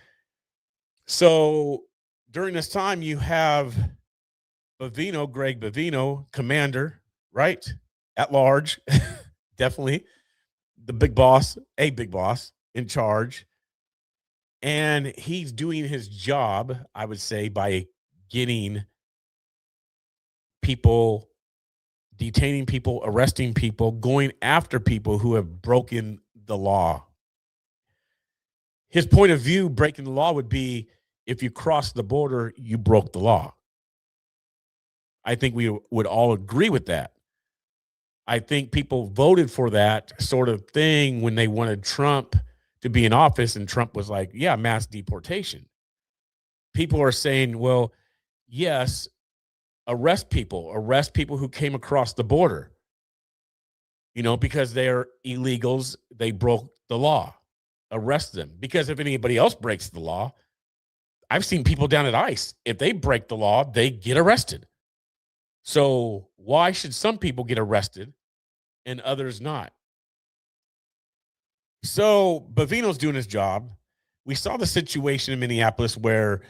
So during this time, you have Greg Bavino, commander, right? At large, definitely the big boss, a big boss in charge. And he's doing his job, I would say, by getting people, detaining people, arresting people, going after people who have broken the law. His point of view, breaking the law, would be if you cross the border, you broke the law. I think we would all agree with that. I think people voted for that sort of thing when they wanted Trump to be in office, and Trump was like, yeah, mass deportation. People are saying, well, yes, arrest people who came across the border, because they're illegals, they broke the law. Arrest them, because if anybody else breaks the law, I've seen people down at ICE, if they break the law, they get arrested. So why should some people get arrested and others not? So Bavino's doing his job. We saw the situation in Minneapolis where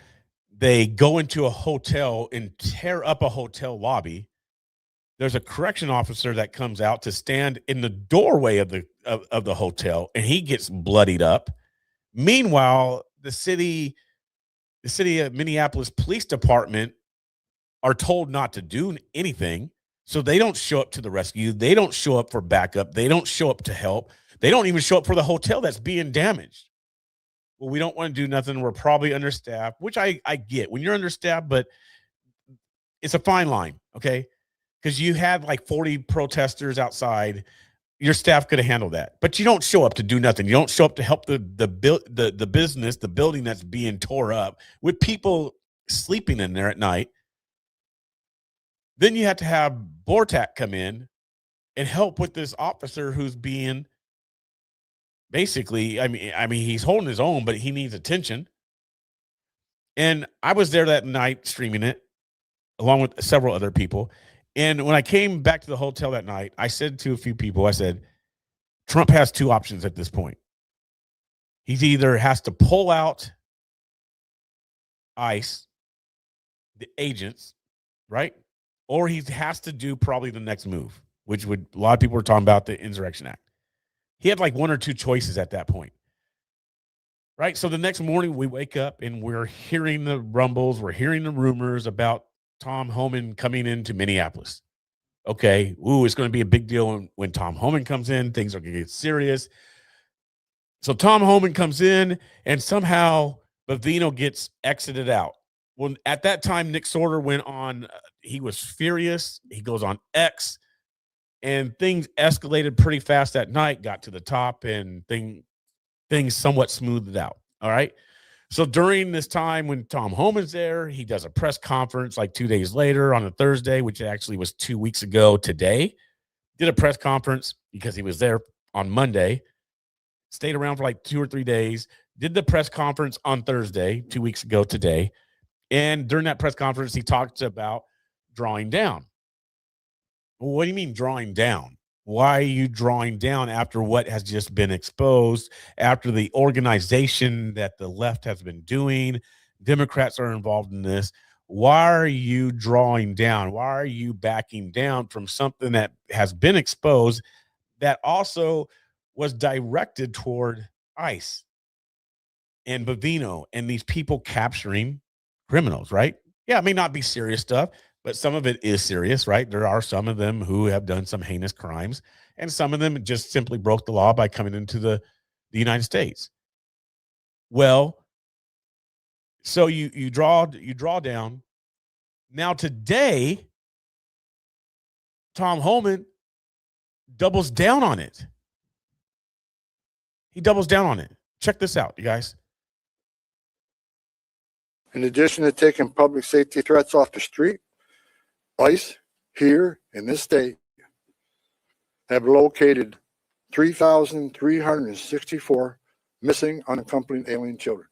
they go into a hotel and tear up a hotel lobby. There's a correction officer that comes out to stand in the doorway of the hotel, and he gets bloodied up. Meanwhile, the city of Minneapolis Police Department are told not to do anything. So they don't show up to the rescue. They don't show up for backup. They don't show up to help. They don't even show up for the hotel that's being damaged. Well, we don't want to do nothing. We're probably understaffed, which I get when you're understaffed, but it's a fine line. Okay. because you had like 40 protesters outside. Your staff could have handled that, but you don't show up to do nothing. You don't show up to help the business, the building that's being tore up with people sleeping in there at night. Then you have to have Bortak come in and help with this officer who's being basically, I mean, he's holding his own, but he needs attention. And I was there that night streaming it along with several other people. And when I came back to the hotel that night, I said to a few people, I said, Trump has two options at this point. He either has to pull out ICE, the agents, right? Or he has to do probably the next move, which would, a lot of people were talking about the Insurrection Act. He had like one or two choices at that point, right? So the next morning we wake up and we're hearing the rumbles, we're hearing the rumors about Tom Homan coming into Minneapolis. Okay, it's going to be a big deal when Tom Homan comes in. Things are going to get serious. So Tom Homan comes in, and somehow Bavino gets exited out. Well, at that time, Nick Sorter went on. He was furious. He goes on X, and things escalated pretty fast that night, got to the top, and things somewhat smoothed out. All right. So during this time when Tom Homan's there, he does a press conference like 2 days later on a Thursday, which actually was 2 weeks ago today. Did a press conference because he was there on Monday, stayed around for like 2 or 3 days, did the press conference on Thursday, 2 weeks ago today. And during that press conference, he talked about drawing down. Well, what do you mean drawing down? Why are you drawing down after what has just been exposed, after the organization that the left has been doing? Democrats are involved in this. Why are you drawing down? Why are you backing down from something that has been exposed that also was directed toward ICE and Bavino and these people capturing criminals, right? Yeah, it may not be serious stuff, but some of it is serious, right? There are some of them who have done some heinous crimes, and some of them just simply broke the law by coming into the United States. Well, so you draw down. Now today, Tom Homan doubles down on it. He doubles down on it. Check this out, you guys. In addition to taking public safety threats off the street, ICE here in this state have located 3,364 missing unaccompanied alien children.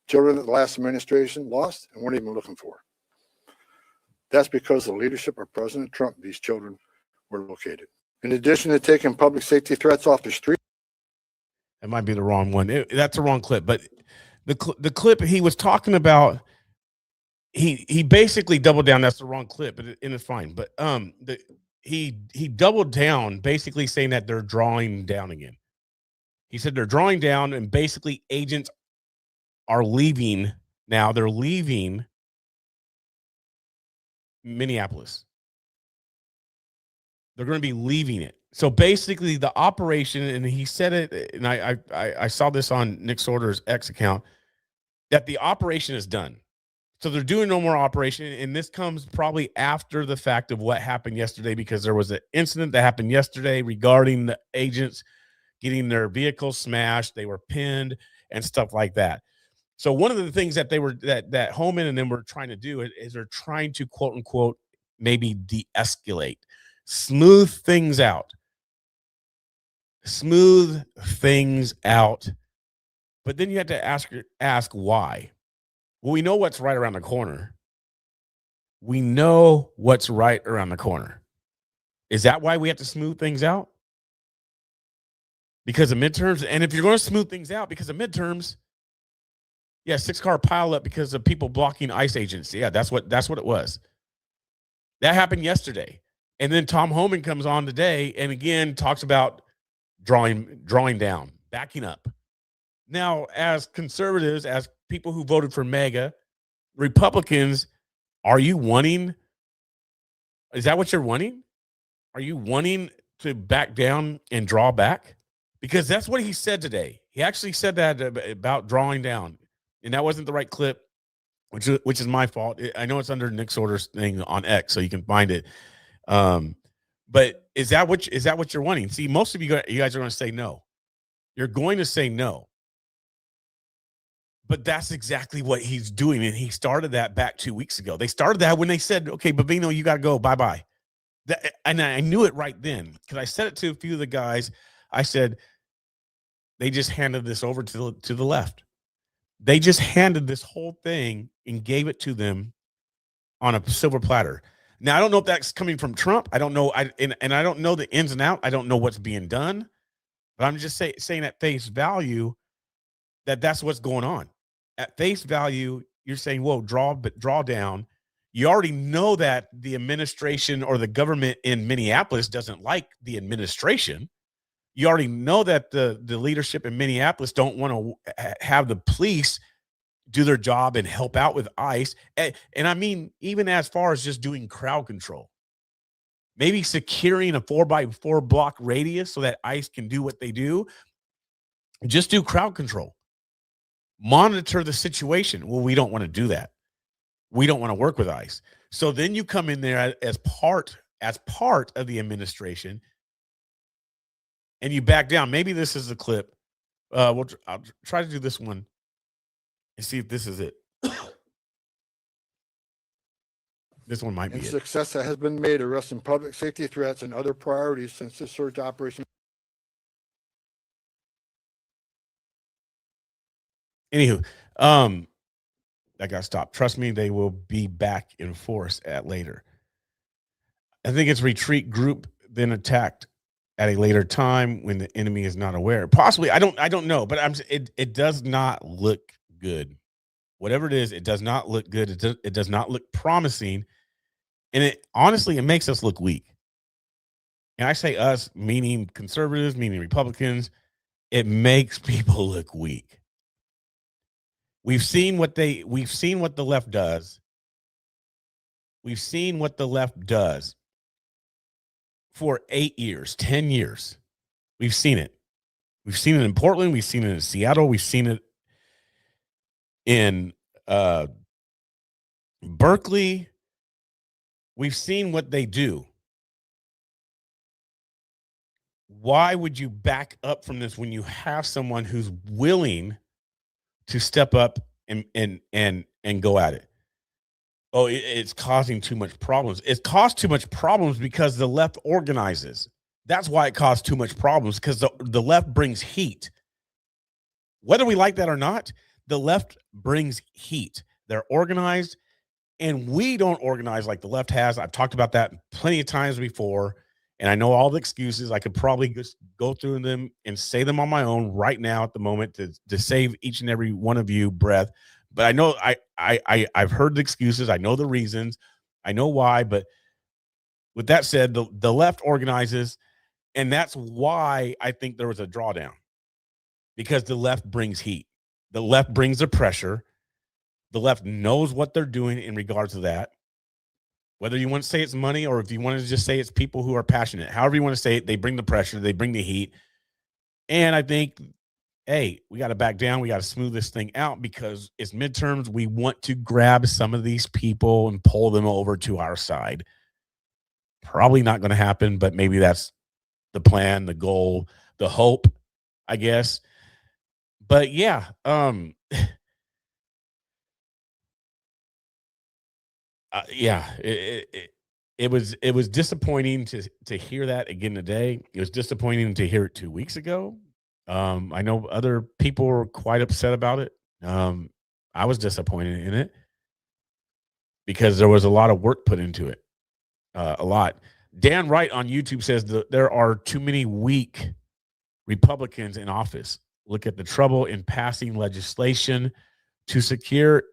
Children that the last administration lost and weren't even looking for. That's because of the leadership of President Trump, these children were located. In addition to taking public safety threats off the street. That might be the wrong one. That's the wrong clip, but the clip he was talking about, he basically doubled down. That's the wrong clip, and it's fine. But he doubled down, basically saying that they're drawing down again. He said they're drawing down, and basically agents are leaving now. They're leaving Minneapolis. They're going to be leaving it. So basically, the operation, and he said it, and I saw this on Nick Sorter's X account, that the operation is done. So they're doing no more operation, and this comes probably after the fact of what happened yesterday, because there was an incident that happened yesterday regarding the agents getting their vehicles smashed. They were pinned and stuff like that. So one of the things that that Homan and them were trying to do is they're trying to, quote unquote, maybe de-escalate, smooth things out. But then you have to ask why. Well, we know what's right around the corner. Is that why we have to smooth things out? Because of midterms? And if you're going to smooth things out because of midterms, yeah, 6-car pileup because of people blocking ICE agents. Yeah, that's what it was. That happened yesterday. And then Tom Homan comes on today and again talks about drawing down, backing up. Now, as conservatives, as people who voted for MAGA, Republicans, is that what you're wanting? Are you wanting to back down and draw back? Because that's what he said today. He actually said that about drawing down. And that wasn't the right clip, which is my fault. I know it's under Nick Sorter's thing on X, so you can find it. But is that what you're wanting? See, most of you guys are going to say no. You're going to say no. But that's exactly what he's doing. And he started that back 2 weeks ago. They started that when they said, okay, Bavino, you got to go. Bye-bye. And I knew it right then because I said it to a few of the guys. I said, they just handed this over to the left. They just handed this whole thing and gave it to them on a silver platter. Now, I don't know if that's coming from Trump. I don't know. And I don't know the ins and out. I don't know what's being done. But I'm just saying at face value that's what's going on. At face value, you're saying, whoa, draw down. You already know that the administration or the government in Minneapolis doesn't like the administration. You already know that the leadership in Minneapolis don't want to have the police do their job and help out with ICE. And I mean, even as far as just doing crowd control, maybe securing a 4x4 block radius so that ICE can do what they do. Just do crowd control. Monitor the situation. Well, we don't want to do that. We don't want to work with ICE. So then you come in there as part of the administration and you back down. Maybe this is a clip. I'll try to do this one and see if this is it. This one might be it. Success that has been made arresting public safety threats and other priorities since the search operation. Anywho, that got stopped. Trust me, they will be back in force at later. I think it's retreat group, then attacked at a later time when the enemy is not aware. Possibly, I don't know, but it does not look good. Whatever it is, it does not look good. It does not look promising. And it honestly, it makes us look weak. And I say us, meaning conservatives, meaning Republicans. It makes people look weak. We've seen what the left does. We've seen what the left does for 8 years, 10 years. We've seen it. We've seen it in Portland. We've seen it in Seattle. We've seen it in Berkeley. We've seen what they do. Why would you back up from this when you have someone who's willing to step up and go at it? Oh, it's causing too much problems. It caused too much problems because the left organizes. That's why it caused too much problems, because the left brings heat. Whether we like that or not, the left brings heat. They're organized, and we don't organize like the left has. I've talked about that plenty of times before, and I know all the excuses. I could probably just go through them and say them on my own right now at the moment to save each and every one of you breath. But I know I've heard the excuses. I know the reasons. I know why. But with that said, the left organizes, and that's why I think there was a drawdown, because the left brings heat. The left brings the pressure. The left knows what they're doing in regards to that. Whether you want to say it's money or if you want to just say it's people who are passionate, however you want to say it, they bring the pressure, they bring the heat. And I think, hey, we got to back down. We got to smooth this thing out because it's midterms. We want to grab some of these people and pull them over to our side. Probably not going to happen, but maybe that's the plan, the goal, the hope, I guess. But yeah, it was disappointing to hear that again today. It was disappointing to hear it 2 weeks ago. I know other people were quite upset about it. I was disappointed in it because there was a lot of work put into it. A lot. Dan Wright on YouTube says that there are too many weak Republicans in office. Look at the trouble in passing legislation to secure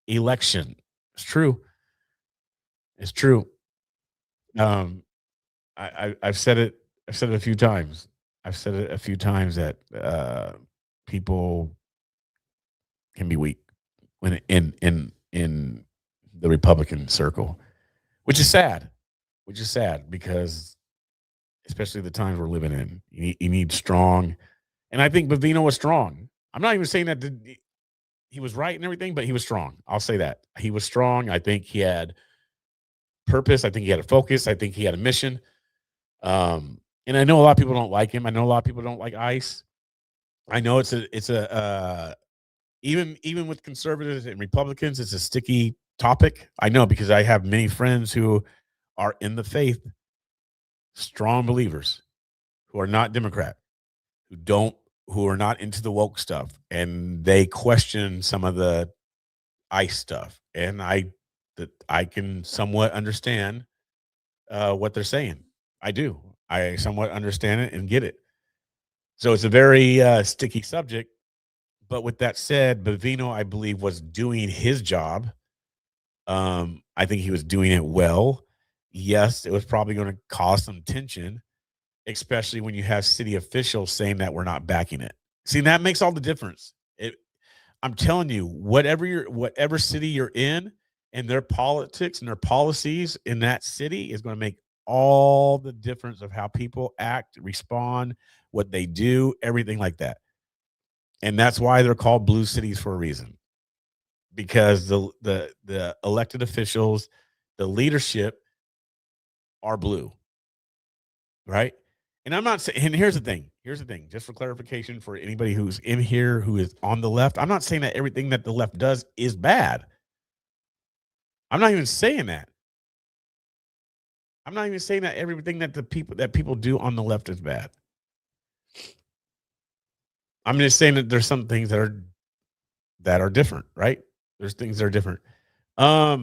election. It's true. It's true. I've said it. I've said it a few times. I've said it a few times that people can be weak when in the Republican circle, which is sad. Which is sad because, especially the times we're living in, you need strong. And I think Bavino was strong. I'm not even saying that he was right and everything, but he was strong. I'll say that he was strong. I think he had purpose. I think he had a focus. I think he had a mission. And I know a lot of people don't like him. I know a lot of people don't like ICE. I know even with conservatives and Republicans, it's a sticky topic. I know because I have many friends who are in the faith, strong believers, who are not Democrat, who are not into the woke stuff, and they question some of the ICE stuff. And I can somewhat understand what they're saying. I do. I somewhat understand it and get it. So it's a very sticky subject. But with that said, Bavino, I believe, was doing his job. I think he was doing it well. Yes, it was probably going to cause some tension, especially when you have city officials saying that we're not backing it. See, that makes all the difference. I'm telling you, whatever city you're in, and their politics and their policies in that city is going to make all the difference of how people act, respond, what they do, everything like that. And that's why they're called blue cities for a reason. Because the elected officials, the leadership are blue. Right? And I'm not saying, and here's the thing, just for clarification for anybody who's in here who is on the left, I'm not saying that everything that the left does is bad. I'm not even saying that. I'm not even saying that everything that people do on the left is bad. I'm just saying that there's some things that are different, right? There's things that are different. I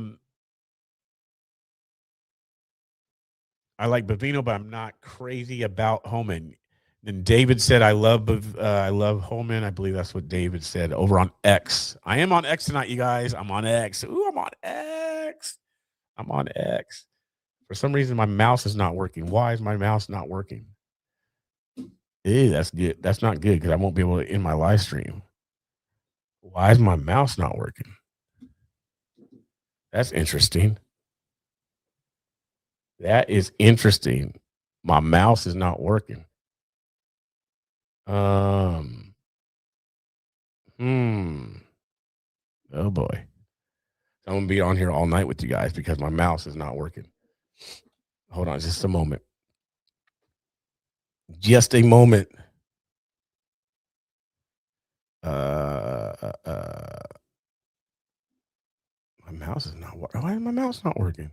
like Bavino, but I'm not crazy about Homan. Then David said, I love Homan. I believe that's what David said over on X. I am on X tonight, you guys. I'm on X. Ooh, I'm on X. I'm on X. For some reason, my mouse is not working. Why is my mouse not working? Ew, that's good. That's not good because I won't be able to end my live stream. Why is my mouse not working? That's interesting. That is interesting. My mouse is not working. Oh boy. I'm gonna be on here all night with you guys because my mouse is not working. Hold on just a moment. Just a moment. My mouse is not working. Why is my mouse not working?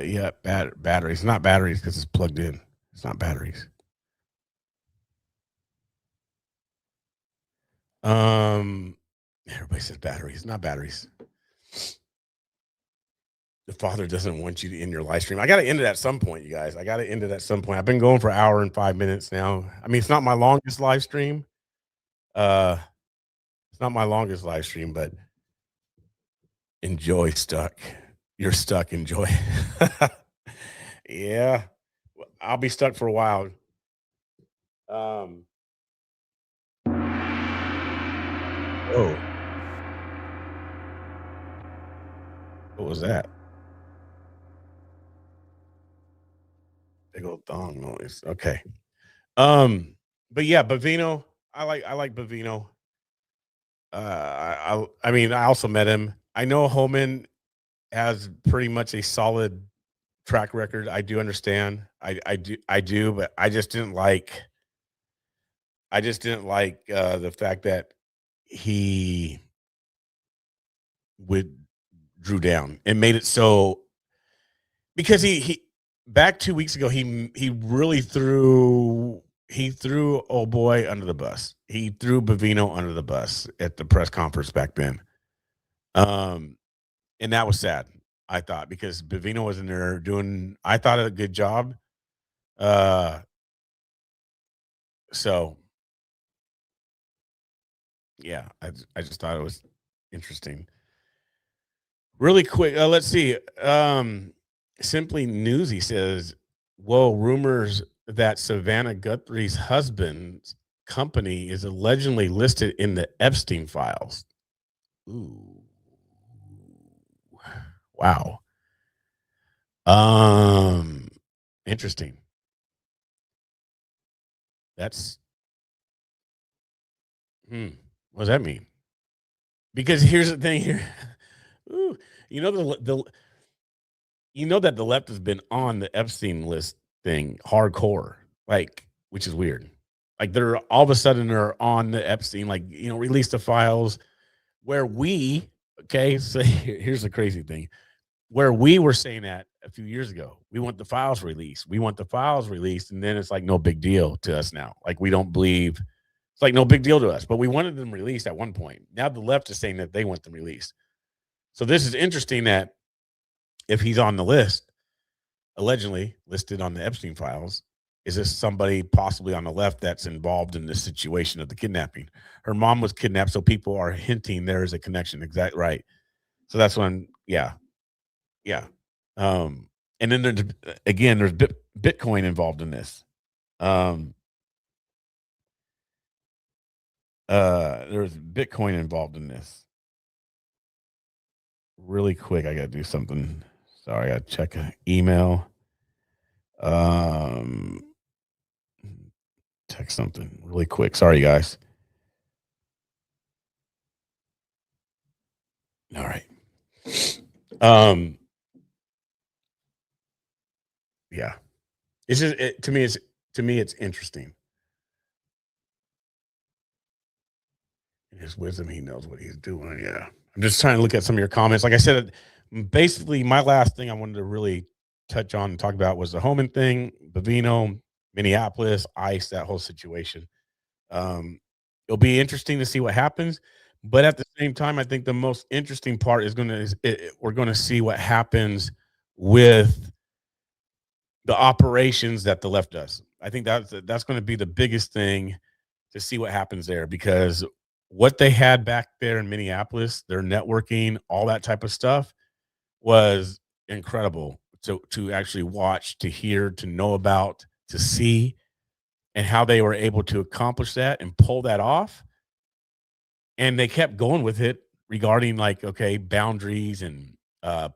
Yeah, batteries. Not batteries because it's plugged in. It's not batteries. Everybody says batteries, not batteries. The Father doesn't want you to end your live stream. I got to end it at some point, you guys. I got to end it at some point. I've been going for an hour and 5 minutes now. I mean, it's not my longest live stream. It's not my longest live stream, but enjoy stuck. You're stuck. Enjoy. Yeah, I'll be stuck for a while. Oh, what was that? Big old thong noise. Okay. But yeah, Bavino. I like Bavino. I mean, I also met him. I know Homan has pretty much a solid track record. I do understand. I do, but I just didn't like the fact that he drew down and made it so, because he back 2 weeks ago he really threw old boy under the bus. He threw Bavino under the bus at the press conference back then. And that was sad, I thought, because Bavino was in there doing, I thought, a good job. So yeah, I just thought it was interesting. Really quick, let's see. Simply Newsy says, whoa, rumors that Savannah Guthrie's husband's company is allegedly listed in the Epstein files. Ooh. Wow. Interesting. That's what does that mean? Because here's the thing here. Ooh, you know you know that the left has been on the Epstein list thing hardcore, like, which is weird. Like they're all of a sudden they're on the Epstein, like, release the files where so here's the crazy thing. Where we were saying that a few years ago, we want the files released. We want the files released. And then it's like no big deal to us now. Like we don't believe it's like no big deal to us, but we wanted them released at one point. Now the left is saying that they want them released. So this is interesting that if he's on the list, allegedly listed on the Epstein files, is this somebody possibly on the left that's involved in this situation of the kidnapping? Her mom was kidnapped, so people are hinting there is a connection. Exactly right. So that's when, yeah. And then there's Bitcoin involved in this. There's Bitcoin involved in this. Really quick, I gotta do something. Sorry, I gotta check an email. Text something really quick. Sorry, guys. All right. Yeah. It's just to me it's interesting. In his wisdom, he knows what he's doing. Yeah. I'm just trying to look at some of your comments. Like I said, basically my last thing I wanted to really touch on and talk about was the Homan thing, Bavino, Minneapolis, ICE, that whole situation. It'll be interesting to see what happens, but at the same time, I think the most interesting part is we're going to see what happens with the operations that the left does. I think that's going to be the biggest thing to see what happens there, because what they had back there in Minneapolis, their networking, all that type of stuff was incredible to actually watch, to hear, to know about, to see, and how they were able to accomplish that and pull that off. And they kept going with it regarding boundaries and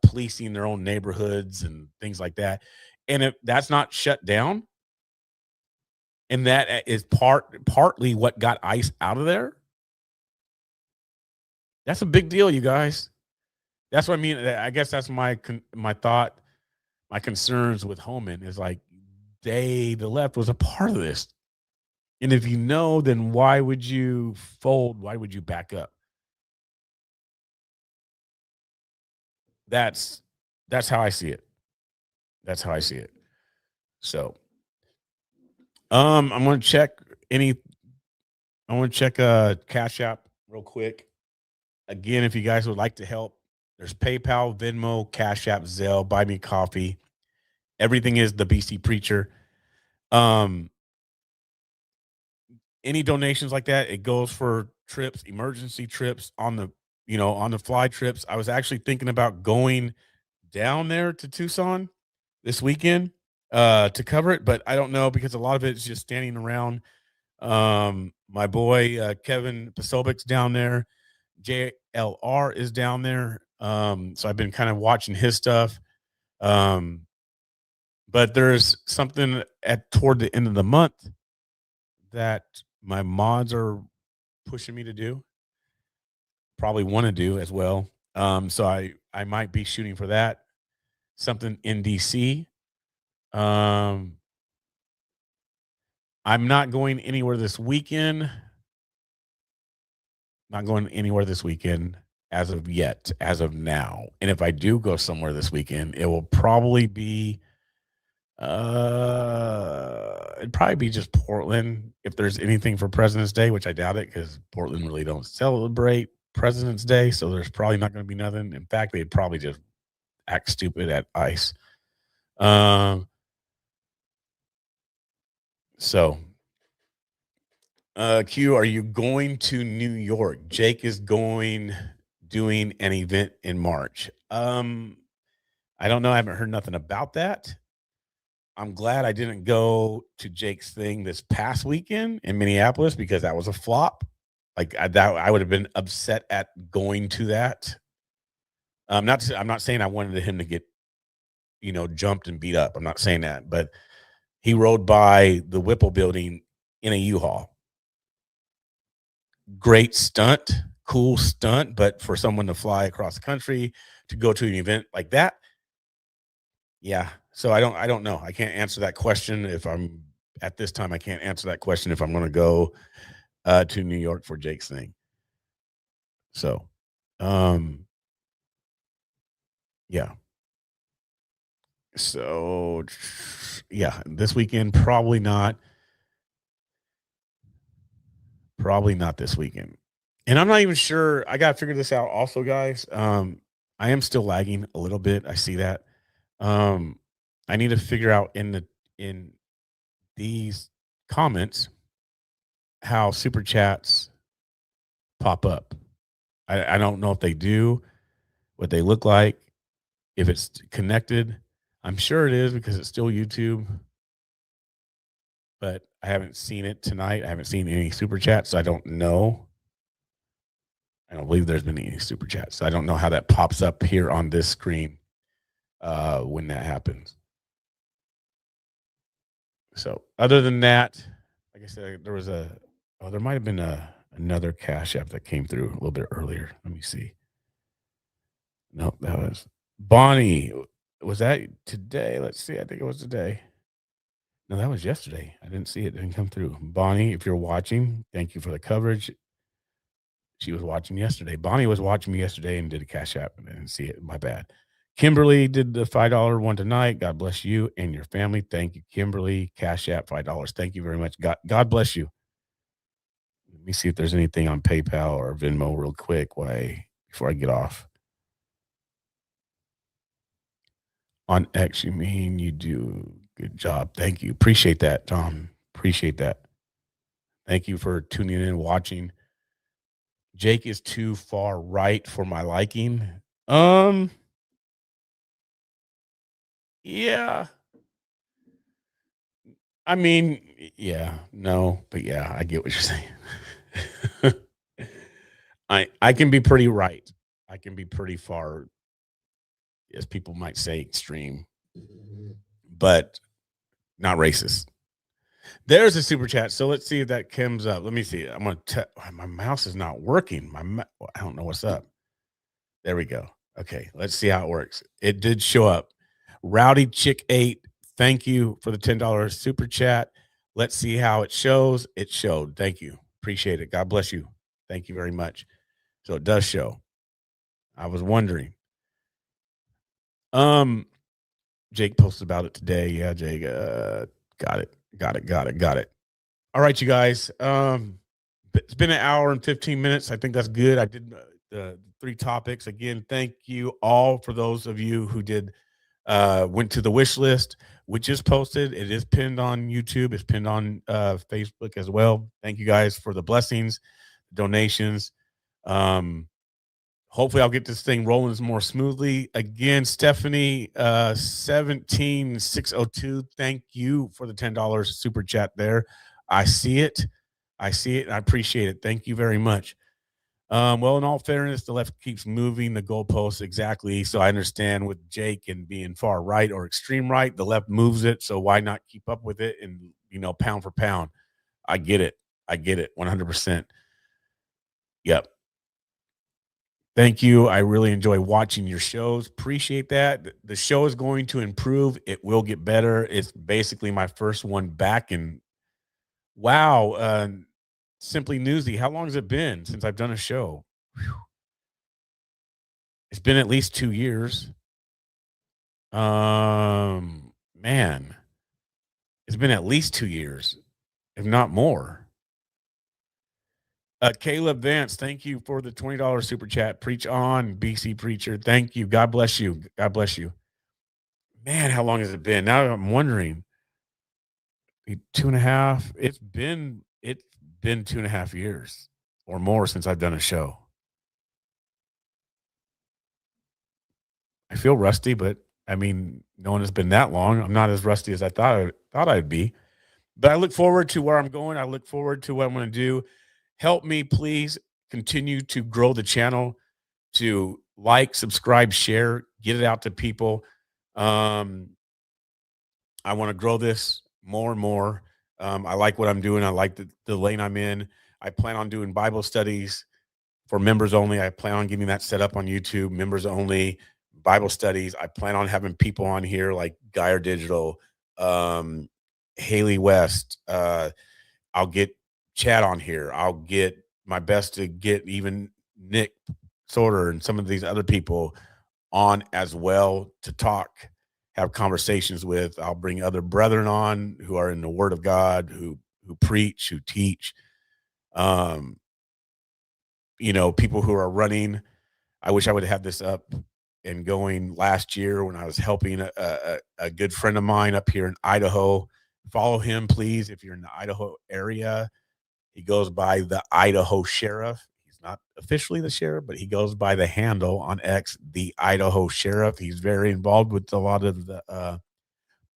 policing their own neighborhoods and things like that. And if that's not shut down, and that is partly what got ICE out of there, that's a big deal, you guys. That's what I mean. I guess that's my thought, my concerns with Homan is like the left was a part of this. And if you know, then why would you fold? Why would you back up? That's how I see it. That's how I see it. So, I'm going to check Cash App real quick. Again, if you guys would like to help, there's PayPal, Venmo, Cash App, Zelle, Buy Me Coffee. Everything is the BC Preacher. Any donations like that, it goes for trips, emergency trips, on the fly trips. I was actually thinking about going down there to Tucson this weekend to cover it, but I don't know, because a lot of it is just standing around. My boy Kevin Pasobic's down there. JLR is down there. So I've been kind of watching his stuff. But there's something toward the end of the month that my mods are pushing me to do, probably want to do as well. So I might be shooting for that, something in DC. I'm not going anywhere this weekend. Not going anywhere this weekend as of yet, as of now. And if I do go somewhere this weekend, it will probably be it'd probably be just Portland, if there's anything for President's Day, which I doubt it, because Portland really don't celebrate President's Day, so there's probably not going to be nothing. In fact, they'd probably just act stupid at ICE. So Q, are you going to New York? Jake is doing an event in March. I don't know. I haven't heard nothing about that. I'm glad I didn't go to Jake's thing this past weekend in Minneapolis, because that was a flop. Like I would have been upset at going to that. I'm not saying I wanted him to get, jumped and beat up. I'm not saying that, but he rode by the Whipple building in a U-Haul. Great stunt, cool stunt, but for someone to fly across the country to go to an event like that, yeah. So I don't know. I can't answer that question if I'm at this time. I can't answer that question if I'm going to go to New York for Jake's thing. So, yeah. So, yeah, this weekend probably not. Probably not this weekend. And I'm not even sure. I got to figure this out also, guys. I am still lagging a little bit. I see that. I need to figure out in these comments how super chats pop up. I don't know if they do, what they look like, if it's connected. I'm sure it is because it's still YouTube, but I haven't seen it tonight. I haven't seen any super chats, so I don't know. I don't believe there's been any super chats. So I don't know how that pops up here on this screen when that happens. So other than that, like I said, there might have been another Cash App that came through a little bit earlier. Let me see. Nope, that was Bonnie. Was that today? Let's see. I think it was today. No, that was yesterday. I didn't see it. It didn't come through. Bonnie, if you're watching, thank you for the coverage. She was watching yesterday. Bonnie was watching me yesterday and did a Cash App and I didn't see it. My bad. Kimberly did the $5 one tonight. God bless you and your family. Thank you, Kimberly. Cash App $5. Thank you very much. God bless you. Let me see if there's anything on PayPal or Venmo real quick before I get off. On X, you mean you do good job. Thank you. Appreciate that, Tom. Appreciate that. Thank you for tuning in and watching. Jake is too far right for my liking. Yeah. I mean, yeah, no, but yeah, I get what you're saying. I can be pretty right. I can be pretty far, as people might say, extreme, but not racist. There's a super chat. So let's see if that comes up. Let me see. I'm going to my mouse is not working. I don't know what's up. There we go. Okay, let's see how it works. It did show up. Rowdy Chick 8, thank you for the $10 super chat. Let's see how it shows. It showed. Thank you. Appreciate it. God bless you. Thank you very much. So it does show. I was wondering. Jake posted about it today. Yeah, Jake. Got it. All right, you guys. It's been an hour and 15 minutes. I think that's good. I did the 3 topics. Again, thank you all for those of you who went to the wish list, which is posted. It is pinned on YouTube. It's pinned on Facebook as well. Thank you guys for the blessings, donations. Hopefully I'll get this thing rolling more smoothly. Again, Stephanie, 17602. Thank you for the $10 super chat there. I see it. And I appreciate it. Thank you very much. Well, in all fairness, the left keeps moving the goalposts exactly. So I understand with Jake and being far right or extreme right, the left moves it. So why not keep up with it and, pound for pound? I get it. 100%. Yep. Thank you. I really enjoy watching your shows. Appreciate that. The show is going to improve. It will get better. It's basically my first one back. And wow, Simply Newsy, how long has it been since I've done a show? Whew. It's been at least 2 years. Man, it's been at least 2 years, if not more. Caleb Vance, thank you for the $20 super chat. Preach on, BC Preacher. Thank you. God bless you. God bless you. Man, how long has it been? Now I'm wondering. 2.5. It's been 2.5 years or more since I've done a show. I feel rusty, but I mean, no one has been that long. I'm not as rusty as I thought I'd be. But I look forward to where I'm going. I look forward to what I'm going to do. Help me, please, continue to grow the channel, to like, subscribe, share, get it out to people. I want to grow this more and more. I like what I'm doing. I like the lane I'm in. I plan on doing Bible studies for members only. I plan on getting that set up on YouTube, members only Bible studies. I plan on having people on here like Geyer Digital, Haley West. I'll get Chad on here. I'll get my best to get even Nick Sorter and some of these other people on as well to talk, have conversations with. I'll bring other brethren on who are in the Word of God, who preach, who teach. People who are running. I wish I would have had this up and going last year when I was helping a good friend of mine up here in Idaho. Follow him, please, if you're in the Idaho area. He goes by the Idaho Sheriff. He's not officially the sheriff, but he goes by the handle on X, the Idaho Sheriff. He's very involved with a lot of the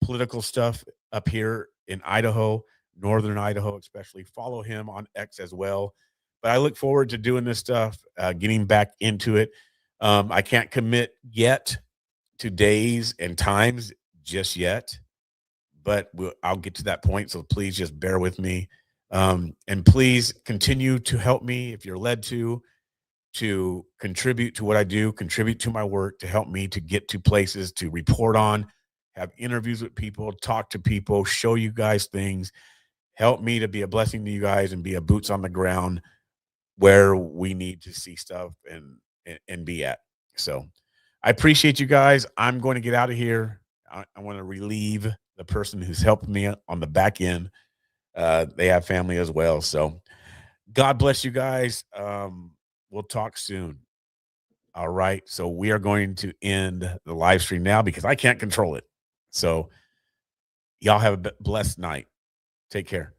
political stuff up here in Idaho, northern Idaho especially. Follow him on X as well. But I look forward to doing this stuff, getting back into it. I can't commit yet to days and times just yet, but I'll get to that point. So please just bear with me. And please continue to help me if you're led to contribute to what I do, contribute to my work, to help me to get to places, to report on, have interviews with people, talk to people, show you guys things, help me to be a blessing to you guys and be a boots on the ground where we need to see stuff and be at. So I appreciate you guys. I'm going to get out of here. I want to relieve the person who's helped me on the back end. They have family as well. So God bless you guys. We'll talk soon. All right. So we are going to end the live stream now because I can't control it. So y'all have a blessed night. Take care.